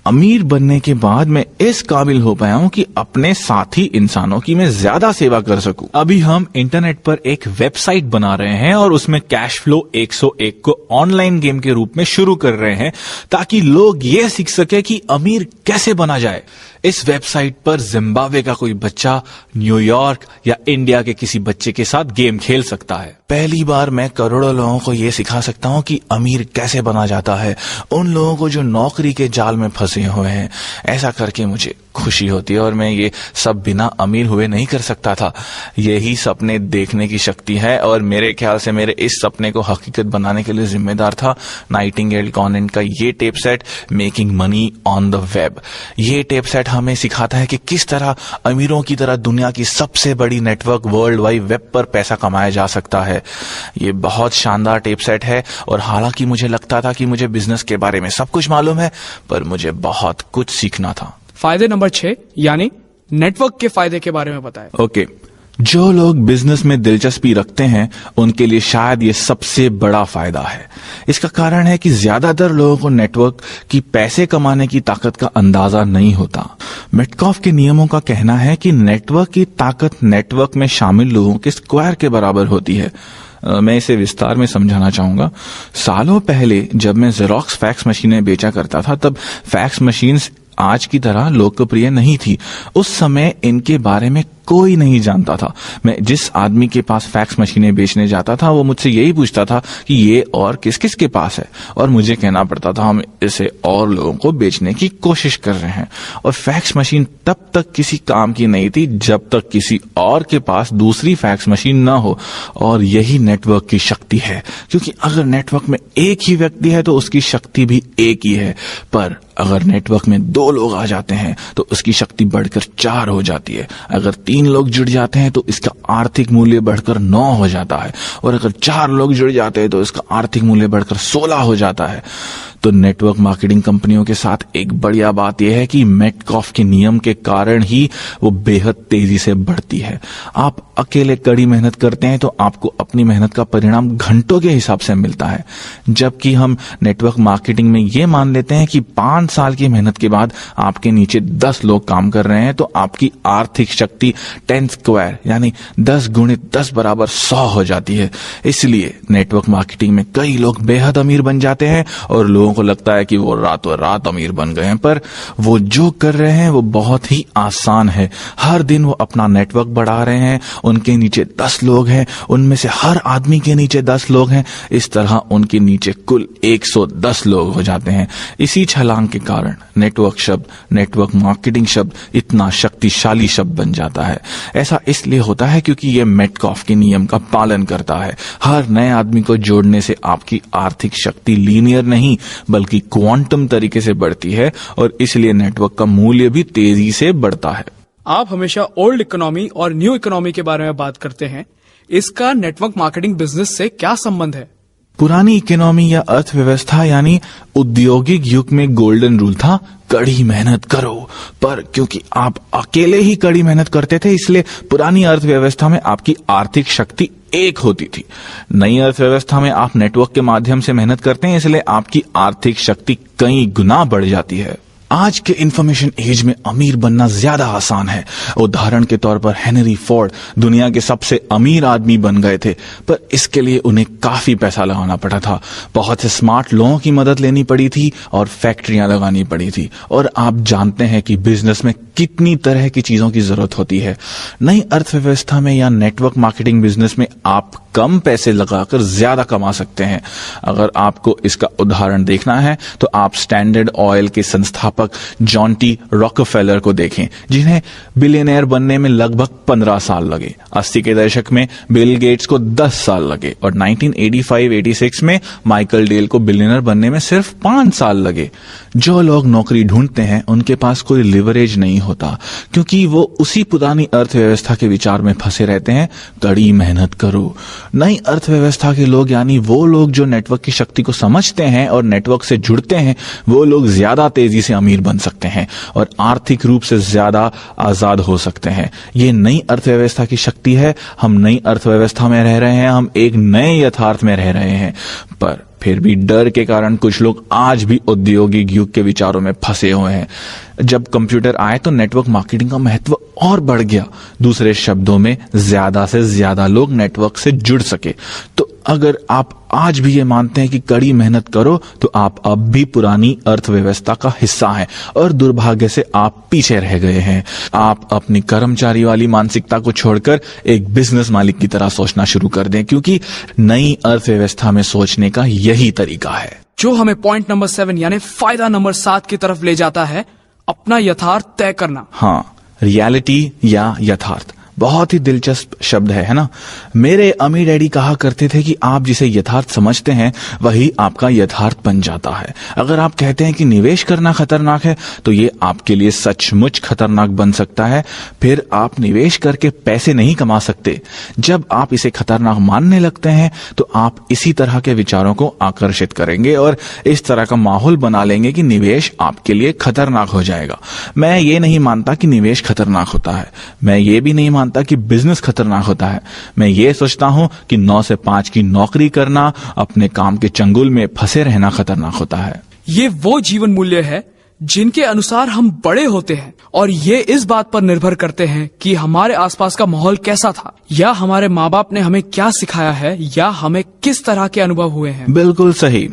B: अमीर बनने के बाद मैं इस काबिल हो पाया हूं कि अपने साथी इंसानों की मैं ज्यादा सेवा कर सकूं। अभी हम हम इंटरनेट पर एक वेबसाइट बना रहे हैं और उसमें कैश फ्लो 101 को ऑनलाइन गेम के रूप में शुरू कर रहे हैं ताकि लोग ये सीख सके कि अमीर कैसे बना जाए। इस वेबसाइट पर जिम्बाब्वे का कोई बच्चा न्यूयॉर्क या इंडिया के किसी बच्चे के साथ गेम खेल सकता है। पहली बार मैं करोड़ों लोगों को यह सिखा सकता हूं कि अमीर कैसे बना जाता है, उन लोगों को जो नौकरी के जाल में फंसे हुए हैं। ऐसा करके मुझे खुशी होती है और मैं ये सब बिना अमीर हुए नहीं कर सकता था। यही सपने देखने की शक्ति है और मेरे ख्याल से मेरे इस सपने को हकीकत बनाने के लिए जिम्मेदार था नाइटिंगेल कॉन्वेंट का ये tape set making money on the web. ये टेप सेट हमें सिखाता है कि किस तरह अमीरों की तरह दुनिया की सबसे बड़ी नेटवर्क वर्ल्ड वाइड वेब पर पैसा कमाया जा सकता है। ये बहुत शानदार टेप सेट है और हालांकि मुझे लगता था कि मुझे बिजनेस के बारे में सब कुछ मालूम है, पर मुझे बहुत कुछ सीखना था।
A: फायदे नंबर 6 यानी नेटवर्क के फायदे के बारे में बताएं।
B: ओके, जो लोग बिजनेस में दिलचस्पी रखते हैं उनके लिए शायद ये सबसे बड़ा फायदा है। इसका कारण है कि ज्यादातर लोगों को नेटवर्क की पैसे कमाने की ताकत का अंदाजा नहीं होता। मेटकॉफ के नियमों का कहना है कि नेटवर्क की ताकत नेटवर्क में शामिल लोगों के स्क्वायर के बराबर होती है। मैं इसे विस्तार में समझाना चाहूंगा। सालों पहले जब मैं जेरोक्स फैक्स मशीनें बेचा करता था तब फैक्स मशीन्स आज की तरह लोकप्रिय नहीं थी। उस समय इनके बारे में कोई नहीं जानता था। मैं जिस आदमी के पास फैक्स मशीनें बेचने जाता था वो मुझसे यही पूछता था कि ये और किस किस के पास है, और मुझे कहना पड़ता था हम इसे और लोगों को बेचने की कोशिश कर रहे हैं। और फैक्स मशीन तब तक किसी काम की नहीं थी जब तक किसी और के पास दूसरी फैक्स मशीन ना हो। और यही नेटवर्क की शक्ति है, क्योंकि अगर नेटवर्क में एक ही व्यक्ति है तो उसकी शक्ति भी एक ही है, पर अगर नेटवर्क में 2 लोग आ जाते हैं तो उसकी शक्ति बढ़कर 4 हो जाती है। अगर 3 लोग जुड़ जाते हैं तो इसका आर्थिक मूल्य बढ़कर 9 हो जाता है, और अगर 4 लोग जुड़ जाते हैं तो इसका आर्थिक मूल्य बढ़कर 16 हो जाता है। तो नेटवर्क मार्केटिंग कंपनियों के साथ एक बढ़िया बात यह है कि मेटकॉफ के नियम के कारण ही वो बेहद तेजी से बढ़ती है। आप अकेले कड़ी मेहनत करते हैं तो आपको अपनी मेहनत का परिणाम घंटों के हिसाब से मिलता है, जबकि हम नेटवर्क मार्केटिंग में ये मान लेते हैं कि 5 साल की मेहनत के बाद आपके नीचे 10 लोग काम कर रहे हैं तो आपकी आर्थिक शक्ति 10 स्क्वायर यानी 10 गुणित 10 बराबर 100 हो जाती है। इसलिए नेटवर्क मार्केटिंग में कई लोग बेहद अमीर बन जाते हैं और लोगों को लगता है कि वो रातों रात अमीर बन गए हैं, पर वो जो कर रहे हैं वो बहुत ही आसान है। हर दिन वो अपना नेटवर्क बढ़ा रहे हैं, उनके नीचे 10 लोग हैं, उनमें से हर आदमी के नीचे 10 लोग हैं। इस तरह उनके नीचे कुल 110 लोग हो जाते हैं। इसी छलांग के कारण नेटवर्क शब्द, नेटवर्क मार्केटिंग शब्द इतना शक्तिशाली शब्द बन जाता है। ऐसा इसलिए होता है क्योंकि ये मेटकॉफ के नियम का पालन करता है। हर नए आदमी को जोड़ने से आपकी आर्थिक शक्ति लीनियर नहीं बल्कि क्वांटम तरीके से बढ़ती है, और इसलिए नेटवर्क का मूल्य भी तेजी से बढ़ता है।
A: आप हमेशा ओल्ड इकोनॉमी और न्यू इकोनॉमी के बारे में बात करते हैं, इसका नेटवर्क मार्केटिंग बिजनेस से क्या संबंध है?
B: पुरानी इकोनॉमी या अर्थव्यवस्था यानी औद्योगिक युग में गोल्डन रूल था, कड़ी मेहनत करो। पर क्योंकि आप अकेले ही कड़ी मेहनत करते थे इसलिए पुरानी अर्थव्यवस्था में आपकी आर्थिक शक्ति एक होती थी। नई अर्थव्यवस्था में आप नेटवर्क के माध्यम से मेहनत करते हैं, इसलिए आपकी आर्थिक शक्ति कई गुना बढ़ जाती है। आज के इंफॉर्मेशन एज में अमीर बनना ज्यादा आसान है। उदाहरण के तौर पर हेनरी फोर्ड दुनिया के सबसे अमीर आदमी बन गए थे, पर इसके लिए उन्हें काफी पैसा लगाना पड़ा था। बहुत से स्मार्ट लोगों की मदद लेनी पड़ी थी और फैक्ट्रियां लगानी पड़ी थी। और आप जानते हैं कि बिजनेस में कितनी तरह की चीजों की जरूरत होती है। नई अर्थव्यवस्था में या नेटवर्क मार्केटिंग बिजनेस में आप कम पैसे लगाकर ज्यादा कमा सकते हैं। अगर आपको इसका उदाहरण देखना है तो आप स्टैंडर्ड ऑयल के संस्थापक जॉन टी रॉकफेलर को देखें, जिन्हें बिलियनर बनने में लगभग 15 साल लगे। 80 के दशक में बिल गेट्स को 10 साल लगे और 1985-86 में माइकल डेल को बिलियनर बनने में सिर्फ 5 साल लगे। जो लोग नौकरी ढूंढते हैं उनके पास कोई लिवरेज नहीं होता, क्योंकि वो उसी पुरानी अर्थव्यवस्था के विचार में फंसे रहते हैं, कड़ी मेहनत करो। नई अर्थव्यवस्था के लोग यानी वो लोग जो नेटवर्क की शक्ति को समझते हैं और नेटवर्क से जुड़ते हैं, वो लोग ज्यादा तेजी से अमीर बन सकते हैं और आर्थिक रूप से ज्यादा आजाद हो सकते हैं। ये नई अर्थव्यवस्था की शक्ति है। हम नई अर्थव्यवस्था में रह रहे हैं, हम एक नए यथार्थ में रह रहे हैं, पर फिर भी डर के कारण कुछ लोग आज भी औद्योगिक युग के विचारों में फंसे हुए हैं। जब कंप्यूटर आए तो नेटवर्क मार्केटिंग का महत्व और बढ़ गया। दूसरे शब्दों में ज्यादा से ज्यादा लोग नेटवर्क से जुड़ सके। तो अगर आप आज भी ये मानते हैं कि कड़ी मेहनत करो तो आप अब भी पुरानी अर्थव्यवस्था का हिस्सा हैं और दुर्भाग्य से आप पीछे रह गए हैं। आप अपनी कर्मचारी वाली मानसिकता को छोड़कर एक बिजनेस मालिक की तरह सोचना शुरू कर दें, क्योंकि नई अर्थव्यवस्था में सोचने का यही तरीका है
A: जो हमें पॉइंट नंबर 7 यानी फायदा नंबर 7 की तरफ ले जाता है, अपना यथार्थ तय करना।
B: हाँ, रियलिटी या यथार्थ बहुत ही दिलचस्प शब्द है ना। मेरे अम्मी डैडी कहा करते थे कि आप जिसे यथार्थ समझते हैं वही आपका यथार्थ बन जाता है। अगर आप कहते हैं कि निवेश करना खतरनाक है तो ये आपके लिए सचमुच खतरनाक बन सकता है। फिर आप निवेश करके पैसे नहीं कमा सकते। जब आप इसे खतरनाक मानने लगते हैं तो आप इसी तरह के विचारों को आकर्षित करेंगे और इस तरह का माहौल बना लेंगे कि निवेश आपके लिए खतरनाक हो जाएगा। मैं ये नहीं मानता कि निवेश खतरनाक होता है। मैं ये भी नहीं मानता कि बिजनेस खतरनाक होता है। मैं ये सोचता हूं कि 9 से 5 की नौकरी करना, अपने काम के चंगुल में फंसे रहना खतरनाक होता है।
A: ये वो जीवन मूल्य है जिनके अनुसार हम बड़े होते हैं और ये इस बात पर निर्भर करते हैं कि हमारे आसपास का माहौल कैसा था, या हमारे माँ बाप ने हमें क्या सिखाया है, या हमें किस तरह के अनुभव हुए हैं।
B: बिल्कुल सही।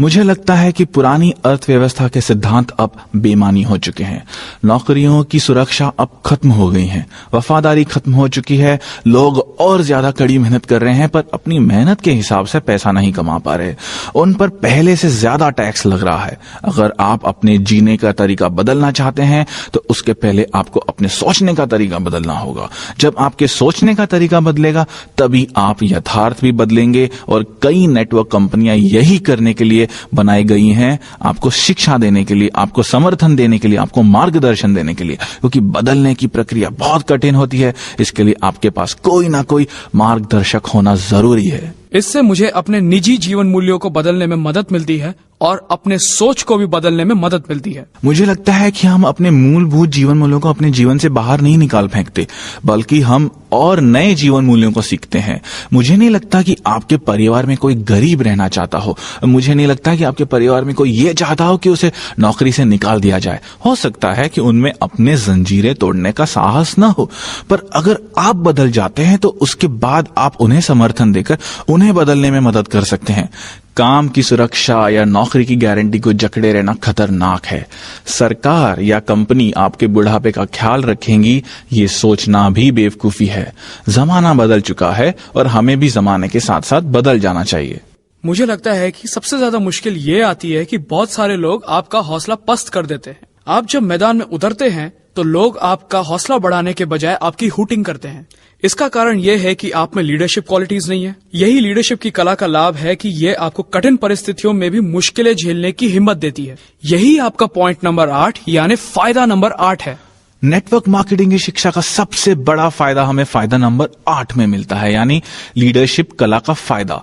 B: मुझे लगता है कि पुरानी अर्थव्यवस्था के सिद्धांत अब बेमानी हो चुके हैं। नौकरियों की सुरक्षा अब खत्म हो गई है, वफादारी खत्म हो चुकी है। लोग और ज्यादा कड़ी मेहनत कर रहे हैं पर अपनी मेहनत के हिसाब से पैसा नहीं कमा पा रहे। उन पर पहले से ज्यादा टैक्स लग रहा है। अगर आप अपने जीने का तरीका बदलना चाहते हैं तो उसके पहले आपको अपने सोचने का तरीका बदलना होगा। जब आपके सोचने का तरीका बदलेगा तभी आप यथार्थ भी बदलेंगे। और कई नेटवर्क कंपनियां यही करने के लिए बनाई गई हैं, आपको शिक्षा देने के लिए, आपको समर्थन देने के लिए, आपको मार्गदर्शन देने के लिए। क्योंकि बदलने की प्रक्रिया बहुत कठिन होती है, इसके लिए आपके पास कोई ना कोई मार्गदर्शक होना जरूरी है।
A: इससे मुझे अपने निजी जीवन मूल्यों को बदलने में मदद मिलती है और अपने सोच को भी बदलने में मदद मिलती है।
B: मुझे लगता है कि हम अपने मूलभूत जीवन मूल्यों को अपने जीवन से बाहर नहीं निकाल फेंकते, बल्कि हम और नए जीवन मूल्यों को सीखते हैं। मुझे नहीं लगता कि आपके परिवार में कोई गरीब रहना चाहता हो। मुझे नहीं लगता कि आपके परिवार में कोई ये चाहता हो कि उसे नौकरी से निकाल दिया जाए। हो सकता है कि उनमें अपने जंजीरें तोड़ने का साहस न हो, पर अगर आप बदल जाते हैं तो उसके बाद आप उन्हें समर्थन देकर उन्हें बदलने में मदद कर सकते हैं। काम की सुरक्षा या नौकरी की गारंटी को जकड़े रहना खतरनाक है। सरकार या कंपनी आपके बुढ़ापे का ख्याल रखेंगी, ये सोचना भी बेवकूफी है। जमाना बदल चुका है और हमें भी जमाने के साथ साथ बदल जाना चाहिए।
A: मुझे लगता है कि सबसे ज्यादा मुश्किल ये आती है कि बहुत सारे लोग आपका हौसला पस्त कर देते हैं। आप जब मैदान में उतरते हैं तो लोग आपका हौसला बढ़ाने के बजाय आपकी हूटिंग करते हैं। इसका कारण यह है कि आप में लीडरशिप क्वालिटीज नहीं है। यही लीडरशिप की कला का लाभ है कि यह आपको कठिन परिस्थितियों में भी मुश्किलें झेलने की हिम्मत देती है। यही आपका पॉइंट नंबर 8 यानी फायदा नंबर 8 है।
B: नेटवर्क मार्केटिंग की शिक्षा का सबसे बड़ा फायदा हमें फायदा नंबर 8 में मिलता है, यानी लीडरशिप कला का फायदा।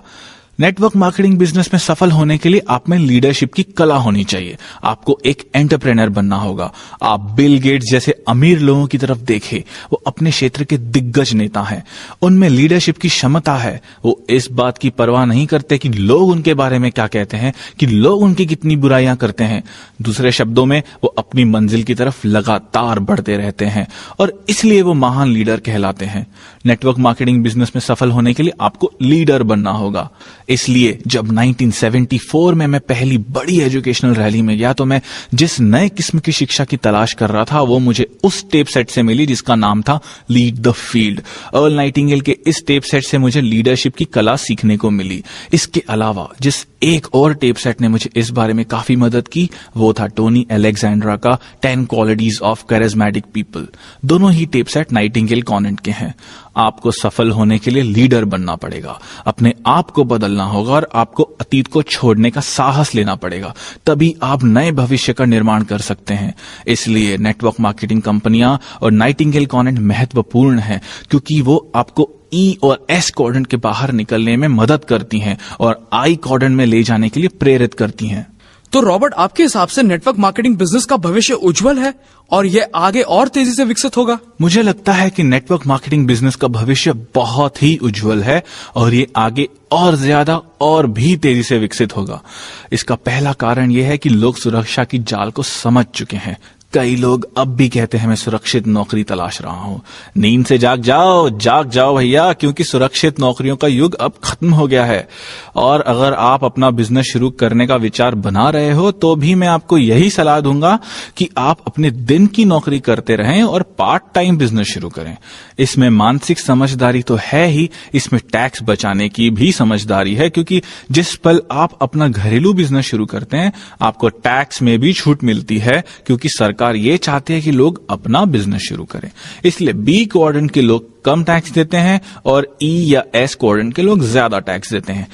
B: नेटवर्क मार्केटिंग बिजनेस में सफल होने के लिए आप में लीडरशिप की कला होनी चाहिए। आपको एक एंटरप्रेन्योर बनना होगा। आप बिल गेट्स जैसे अमीर लोगों की तरफ देखें, वो अपने क्षेत्र के दिग्गज नेता हैं। उनमें लीडरशिप की क्षमता है। वो इस बात की परवाह नहीं करते कि लोग उनके बारे में क्या कहते हैं, कि लोग उनकी कितनी बुराइयां करते हैं। दूसरे शब्दों में वो अपनी मंजिल की तरफ लगातार बढ़ते रहते हैं और इसलिए वो महान लीडर कहलाते हैं। नेटवर्क मार्केटिंग बिजनेस में सफल होने के लिए आपको लीडर बनना होगा। इसलिए जब 1974 में मैं पहली बड़ी एजुकेशनल रैली में गया तो मैं जिस नए किस्म की शिक्षा की तलाश कर रहा था वो मुझे उस टेप सेट से मिली जिसका नाम था lead the field. Earl Nightingale के इस टेप सेट से मुझे लीडरशिप की कला सीखने को मिली। इसके अलावा जिस एक और टेप सेट ने मुझे इस बारे में काफी मदद की वो था टोनी अलेक्जेंड्रा का 10 क्वालिटीज ऑफ कैरिज्मेटिक पीपल। दोनों ही टेप सेट नाइटिंगेल कॉन्वेंट के हैं। आपको सफल होने के लिए लीडर बनना पड़ेगा, अपने आप को बदलना होगा और आपको अतीत को छोड़ने का साहस लेना पड़ेगा। तभी आप नए भविष्य का निर्माण कर सकते हैं। इसलिए नेटवर्क मार्केटिंग कंपनियां और नाइटिंगेल कॉन्वेंट महत्वपूर्ण है क्योंकि वो आपको ई और एस क्वाड्रेंट के बाहर निकलने में मदद करती हैं और आई क्वाड्रेंट में ले जाने के लिए प्रेरित करती हैं।
A: तो रॉबर्ट, आपके हिसाब से नेटवर्क मार्केटिंग बिजनेस का भविष्य उज्जवल है और ये आगे और तेजी से विकसित होगा?
B: मुझे लगता है कि नेटवर्क मार्केटिंग बिजनेस का भविष्य बहुत ही उज्जवल है और ये आगे और ज्यादा और भी तेजी से विकसित होगा। इसका पहला कारण यह है कि लोग सुरक्षा की जाल को समझ चुके हैं। कई लोग अब भी कहते हैं मैं सुरक्षित नौकरी तलाश रहा हूं। नींद से जाग जाओ भैया, क्योंकि सुरक्षित नौकरियों का युग अब खत्म हो गया है। और अगर आप अपना बिजनेस शुरू करने का विचार बना रहे हो तो भी मैं आपको यही सलाह दूंगा कि आप अपने दिन की नौकरी करते रहें और पार्ट टाइम बिजनेस शुरू करें। इसमें मानसिक समझदारी तो है ही, इसमें टैक्स बचाने की भी समझदारी है, क्योंकि जिस पल आप अपना घरेलू बिजनेस शुरू करते हैं आपको टैक्स में भी छूट मिलती है, क्योंकि सरकार ये चाहती है कि लोग अपना बिजनेस शुरू करें। इसलिए बी क्वाड्रेंट के लोग कम टैक्स देते हैं और ई या एस क्वाड्रेंट के लोग ज्यादा टैक्स देते हैं।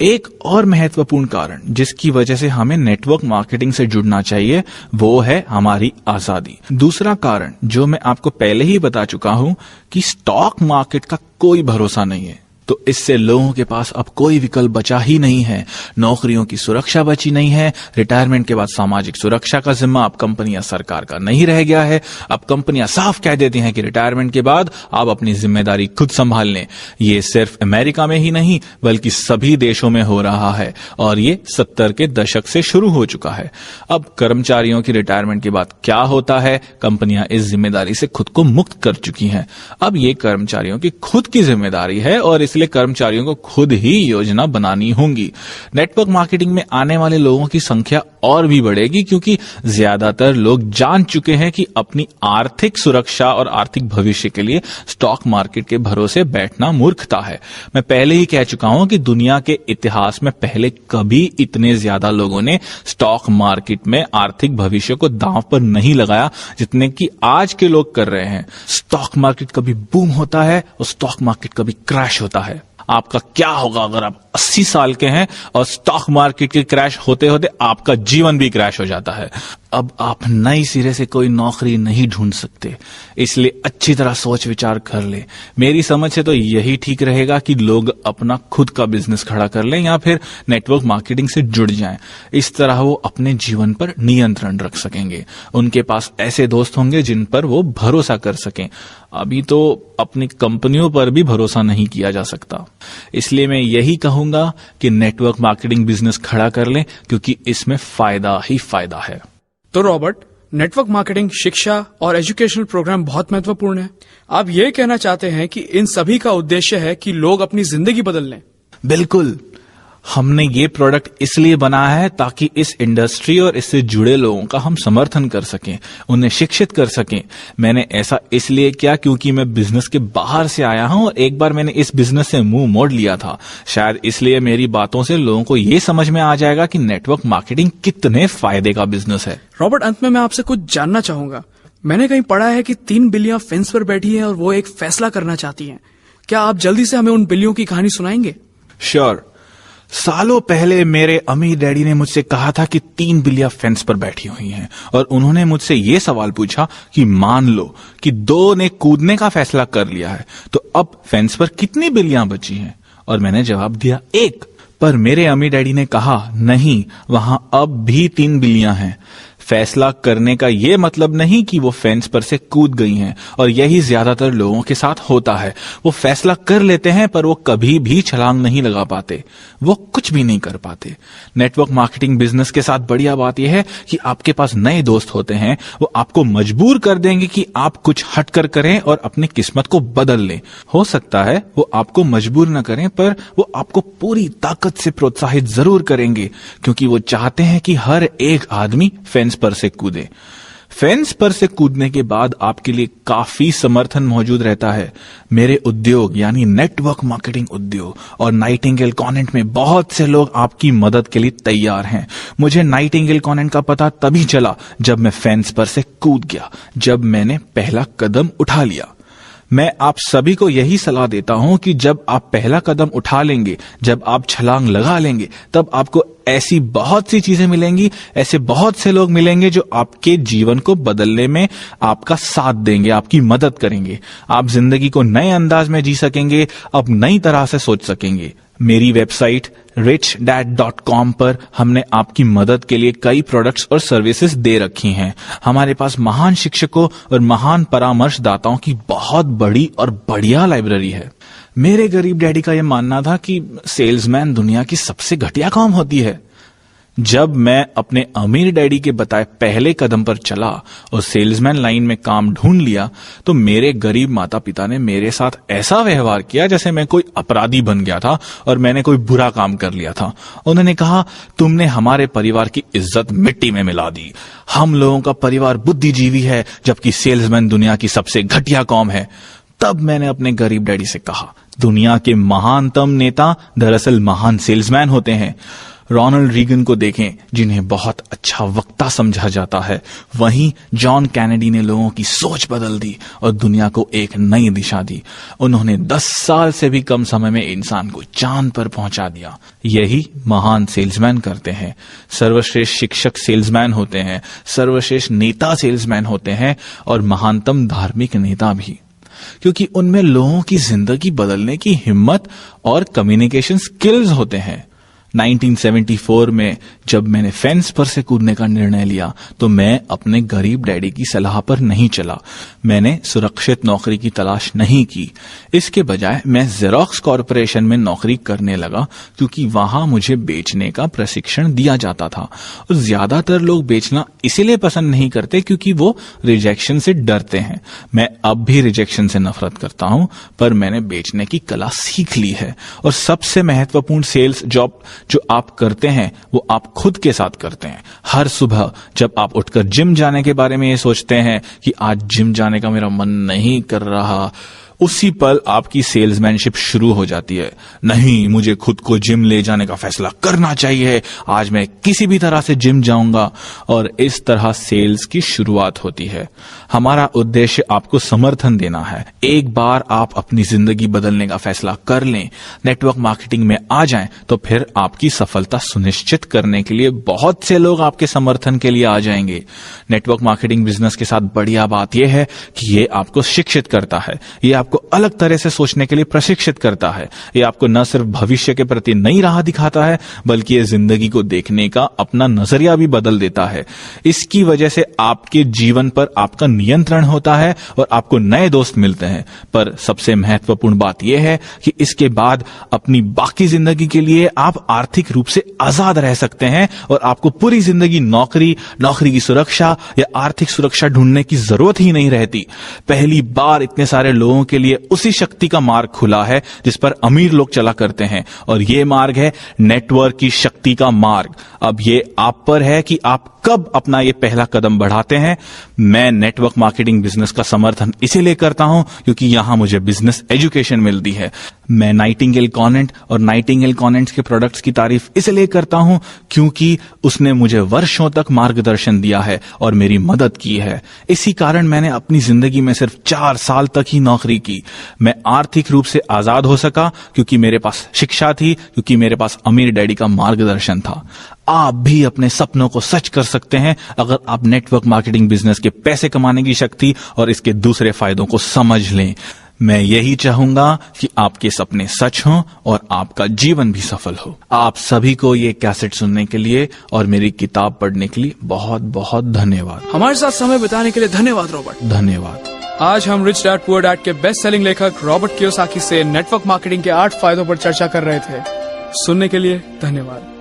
B: एक और महत्वपूर्ण कारण जिसकी वजह से हमें नेटवर्क मार्केटिंग से जुड़ना चाहिए वो है हमारी आजादी। दूसरा कारण जो मैं आपको पहले ही बता चुका हूं कि स्टॉक मार्केट का कोई भरोसा नहीं है, तो इससे लोगों के पास अब कोई विकल्प बचा ही नहीं है। नौकरियों की सुरक्षा बची नहीं है। रिटायरमेंट के बाद सामाजिक सुरक्षा का जिम्मा अब कंपनी या सरकार का नहीं रह गया है। अब कंपनियां साफ कह देती हैं कि रिटायरमेंट के बाद आप अपनी जिम्मेदारी खुद संभाल लें। ये सिर्फ अमेरिका में ही नहीं बल्कि सभी देशों में हो रहा है और ये 70 के दशक से शुरू हो चुका है। अब कर्मचारियों की रिटायरमेंट के बाद क्या होता है, कंपनियां इस जिम्मेदारी से खुद को मुक्त कर चुकी हैं। अब ये कर्मचारियों की खुद की जिम्मेदारी है और इसलिए कर्मचारियों को खुद ही योजना बनानी होगी। नेटवर्क मार्केटिंग में आने वाले लोगों की संख्या और भी बढ़ेगी, क्योंकि ज्यादातर लोग जान चुके हैं कि अपनी आर्थिक सुरक्षा और आर्थिक भविष्य के लिए स्टॉक मार्केट के भरोसे बैठना मूर्खता है। मैं पहले ही कह चुका हूं कि दुनिया के इतिहास में पहले कभी इतने ज्यादा लोगों ने स्टॉक मार्केट में आर्थिक भविष्य को दांव पर नहीं लगाया जितने कि आज के लोग कर रहे हैं। स्टॉक मार्केट कभी बूम होता है और स्टॉक मार्केट कभी क्रैश होता है। आपका क्या होगा अगर आप 80 साल के हैं और स्टॉक मार्केट के क्रैश होते होते आपका जीवन भी क्रैश हो जाता है। अब आप नई सिरे से कोई नौकरी नहीं ढूंढ सकते, इसलिए अच्छी तरह सोच विचार कर ले। मेरी समझ से तो यही ठीक रहेगा कि लोग अपना खुद का बिजनेस खड़ा कर लें या फिर नेटवर्क मार्केटिंग से जुड़ जाएं। इस तरह वो अपने जीवन पर नियंत्रण रख सकेंगे। उनके पास ऐसे दोस्त होंगे जिन पर वो भरोसा कर सकें। अभी तो अपनी कंपनियों पर भी भरोसा नहीं किया जा सकता। इसलिए मैं यही कहूंगा कि नेटवर्क मार्केटिंग बिजनेस खड़ा कर लें, क्योंकि इसमें फायदा ही फायदा है।
A: तो रॉबर्ट, नेटवर्क मार्केटिंग, शिक्षा और एजुकेशनल प्रोग्राम बहुत महत्वपूर्ण है। आप ये कहना चाहते हैं कि इन सभी का उद्देश्य है कि लोग अपनी जिंदगी बदल लें?
B: बिल्कुल। हमने ये प्रोडक्ट इसलिए बनाया है ताकि इस इंडस्ट्री और इससे जुड़े लोगों का हम समर्थन कर सकें, उन्हें शिक्षित कर सकें। मैंने ऐसा इसलिए किया क्योंकि मैं बिजनेस के बाहर से आया हूं और एक बार मैंने इस बिजनेस से मुंह मोड़ लिया था। शायद इसलिए मेरी बातों से लोगों को ये समझ में आ जाएगा कि नेटवर्क मार्केटिंग कितने फायदे का बिजनेस है।
A: रॉबर्ट, अंत में मैं आपसे कुछ जानना चाहूंगा। मैंने कहीं पढ़ा है कि 3 बिल्लियां फेंस पर बैठी हैं और वो एक फैसला करना चाहती हैं। क्या आप जल्दी से हमें उन बिल्लियों की कहानी सुनाएंगे?
B: श्योर। सालों पहले मेरे अमीर डैडी ने मुझसे कहा था कि 3 बिल्लियां फेंस पर बैठी हुई हैं और उन्होंने मुझसे यह सवाल पूछा कि मान लो कि 2 ने कूदने का फैसला कर लिया है, तो अब फेंस पर कितनी बिल्लियां बची हैं? और मैंने जवाब दिया 1। पर मेरे अमीर डैडी ने कहा नहीं, वहां अब भी 3 बिल्लियां हैं। फैसला करने का यह मतलब नहीं कि वो फेंस पर से कूद गई हैं, और यही ज्यादातर लोगों के साथ होता है। वो फैसला कर लेते हैं पर वो कभी भी छलांग नहीं लगा पाते, वो कुछ भी नहीं कर पाते। नेटवर्क मार्केटिंग बिजनेस के साथ बढ़िया बात यह है कि आपके पास नए दोस्त होते हैं, वो आपको मजबूर कर देंगे कि आप कुछ हटकर करें और अपनी किस्मत को बदल लें। हो सकता है वो आपको मजबूर न करें, पर वो आपको पूरी ताकत से प्रोत्साहित जरूर करेंगे, क्योंकि वो चाहते हैं कि हर एक आदमी फेंस पर से कूदे। फेंस पर से कूदने के बाद आपके लिए काफी समर्थन मौजूद रहता है। मेरे उद्योग यानी नेटवर्क मार्केटिंग उद्योग और नाइटिंगेल कॉन्वेंट में बहुत से लोग आपकी मदद के लिए तैयार हैं। मुझे नाइटिंगेल कॉन्वेंट का पता तभी चला जब मैं फेंस पर से कूद गया, जब मैंने पहला कदम उठा लिया। मैं आप सभी को यही सलाह देता हूं कि जब आप पहला कदम उठा लेंगे, जब आप छलांग लगा लेंगे, तब आपको ऐसी बहुत सी चीजें मिलेंगी, ऐसे बहुत से लोग मिलेंगे जो आपके जीवन को बदलने में आपका साथ देंगे, आपकी मदद करेंगे। आप जिंदगी को नए अंदाज में जी सकेंगे, अब नई तरह से सोच सकेंगे। मेरी वेबसाइट richdad.com पर हमने आपकी मदद के लिए कई प्रोडक्ट्स और सर्विसेज दे रखी हैं। हमारे पास महान शिक्षकों और महान परामर्शदाताओं की बहुत बड़ी और बढ़िया लाइब्रेरी है। मेरे गरीब डैडी का यह मानना था कि सेल्समैन दुनिया की सबसे घटिया काम होती है। जब मैं अपने अमीर डैडी के बताए पहले कदम पर चला और सेल्समैन लाइन में काम ढूंढ लिया तो मेरे गरीब माता पिता ने मेरे साथ ऐसा व्यवहार किया जैसे मैं कोई अपराधी बन गया था और मैंने कोई बुरा काम कर लिया था। उन्होंने कहा, तुमने हमारे परिवार की इज्जत मिट्टी में मिला दी। हम लोगों का परिवार बुद्धिजीवी है जबकि सेल्समैन दुनिया की सबसे घटिया कौम है। तब मैंने अपने गरीब डैडी से कहा, दुनिया के महानतम नेता दरअसल महान सेल्समैन होते हैं। रोनाल्ड रीगन को देखें जिन्हें बहुत अच्छा वक्ता समझा जाता है, वहीं जॉन कैनेडी ने लोगों की सोच बदल दी और दुनिया को एक नई दिशा दी। उन्होंने 10 साल से भी कम समय में इंसान को चांद पर पहुंचा दिया। यही महान सेल्समैन करते हैं। सर्वश्रेष्ठ शिक्षक सेल्समैन होते हैं, सर्वश्रेष्ठ नेता सेल्समैन होते हैं और महानतम धार्मिक नेता भी, क्योंकि उनमें लोगों की जिंदगी बदलने की हिम्मत और कम्युनिकेशन स्किल्स होते हैं। 1974 में जब मैंने फेंस पर से कूदने का निर्णय लिया तो मैं अपने गरीब डैडी की सलाह पर नहीं चला। मैंने सुरक्षित नौकरी की तलाश नहीं की। इसके बजाय मैं जेरोक्स कॉरपोरेशन में नौकरी करने लगा क्योंकि वहां मुझे बेचने का प्रशिक्षण दिया जाता था। और ज्यादातर लोग बेचना इसीलिए पसंद नहीं करते क्योंकि वो रिजेक्शन से डरते हैं। मैं अब भी रिजेक्शन से नफरत करता हूं, पर मैंने बेचने की कला सीख ली है। और सबसे महत्वपूर्ण सेल्स जॉब जो आप करते हैं वो आप खुद के साथ करते हैं। हर सुबह जब आप उठकर जिम जाने के बारे में ये सोचते हैं कि आज जिम जाने का मेरा मन नहीं कर रहा, उसी पल आपकी सेल्समैनशिप शुरू हो जाती है। नहीं, मुझे खुद को जिम ले जाने का फैसला करना चाहिए, आज मैं किसी भी तरह से जिम जाऊंगा। और इस तरह सेल्स की शुरुआत होती है। हमारा उद्देश्य आपको समर्थन देना है। एक बार आप अपनी जिंदगी बदलने का फैसला कर लें, नेटवर्क मार्केटिंग में आ जाएं, तो फिर आपकी सफलता सुनिश्चित करने के लिए बहुत से लोग आपके समर्थन के लिए आ जाएंगे। नेटवर्क मार्केटिंग बिजनेस के साथ बढ़िया बात यह है कि ये आपको शिक्षित करता है, ये आपको अलग तरह से सोचने के लिए प्रशिक्षित करता है। ये आपको न सिर्फ भविष्य के प्रति नई राह दिखाता है बल्कि ये जिंदगी को देखने का अपना नजरिया भी बदल देता है। इसकी वजह से आपके जीवन पर आपका नियंत्रण होता है और आपको नए दोस्त मिलते हैं। पर सबसे महत्वपूर्ण बात यह है कि इसके बाद अपनी बाकी जिंदगी के लिए आप आर्थिक रूप से आजाद रह सकते हैं और आपको पूरी जिंदगी नौकरी की सुरक्षा या आर्थिक सुरक्षा ढूंढने की जरूरत ही नहीं रहती। पहली बार इतने सारे लोगों के लिए उसी शक्ति का मार्ग खुला है जिस पर अमीर लोग चला करते हैं, और यह मार्ग है नेटवर्क की शक्ति का मार्ग। अब ये आप पर है कि आप कब अपना ये पहला कदम बढ़ाते हैं। मैं नेटवर्क मार्केटिंग बिजनेस का समर्थन इसीलिए करता हूं क्योंकि यहां मुझे बिजनेस एजुकेशन मिलती है। मैं नाइटिंगेल कॉनेंट और नाइटिंगेल कॉनेंट्स के प्रोडक्ट्स की तारीफ इसलिए करता हूं क्योंकि उसने मुझे वर्षों तक मार्गदर्शन दिया है और मेरी मदद की है। इसी कारण मैंने अपनी जिंदगी में सिर्फ 4 साल तक ही नौकरी की। मैं आर्थिक रूप से आजाद हो सका क्योंकि मेरे पास शिक्षा थी, क्योंकि मेरे पास अमीर डैडी का मार्गदर्शन था। आप भी अपने सपनों को सच कर सकते हैं अगर आप नेटवर्क मार्केटिंग बिजनेस के पैसे कमाने की शक्ति और इसके दूसरे फायदों को समझ लें। मैं यही चाहूंगा कि आपके सपने सच हों और आपका जीवन भी सफल हो। आप सभी को ये कैसेट सुनने के लिए और मेरी किताब पढ़ने के लिए बहुत बहुत धन्यवाद।
A: हमारे साथ समय बिताने के लिए धन्यवाद रॉबर्ट।
B: धन्यवाद।
A: आज हम रिच डैड पुअर डैड के बेस्ट सेलिंग लेखक रॉबर्ट कियोसाकी से नेटवर्क मार्केटिंग के 8 फायदों पर चर्चा कर रहे थे। सुनने के लिए धन्यवाद।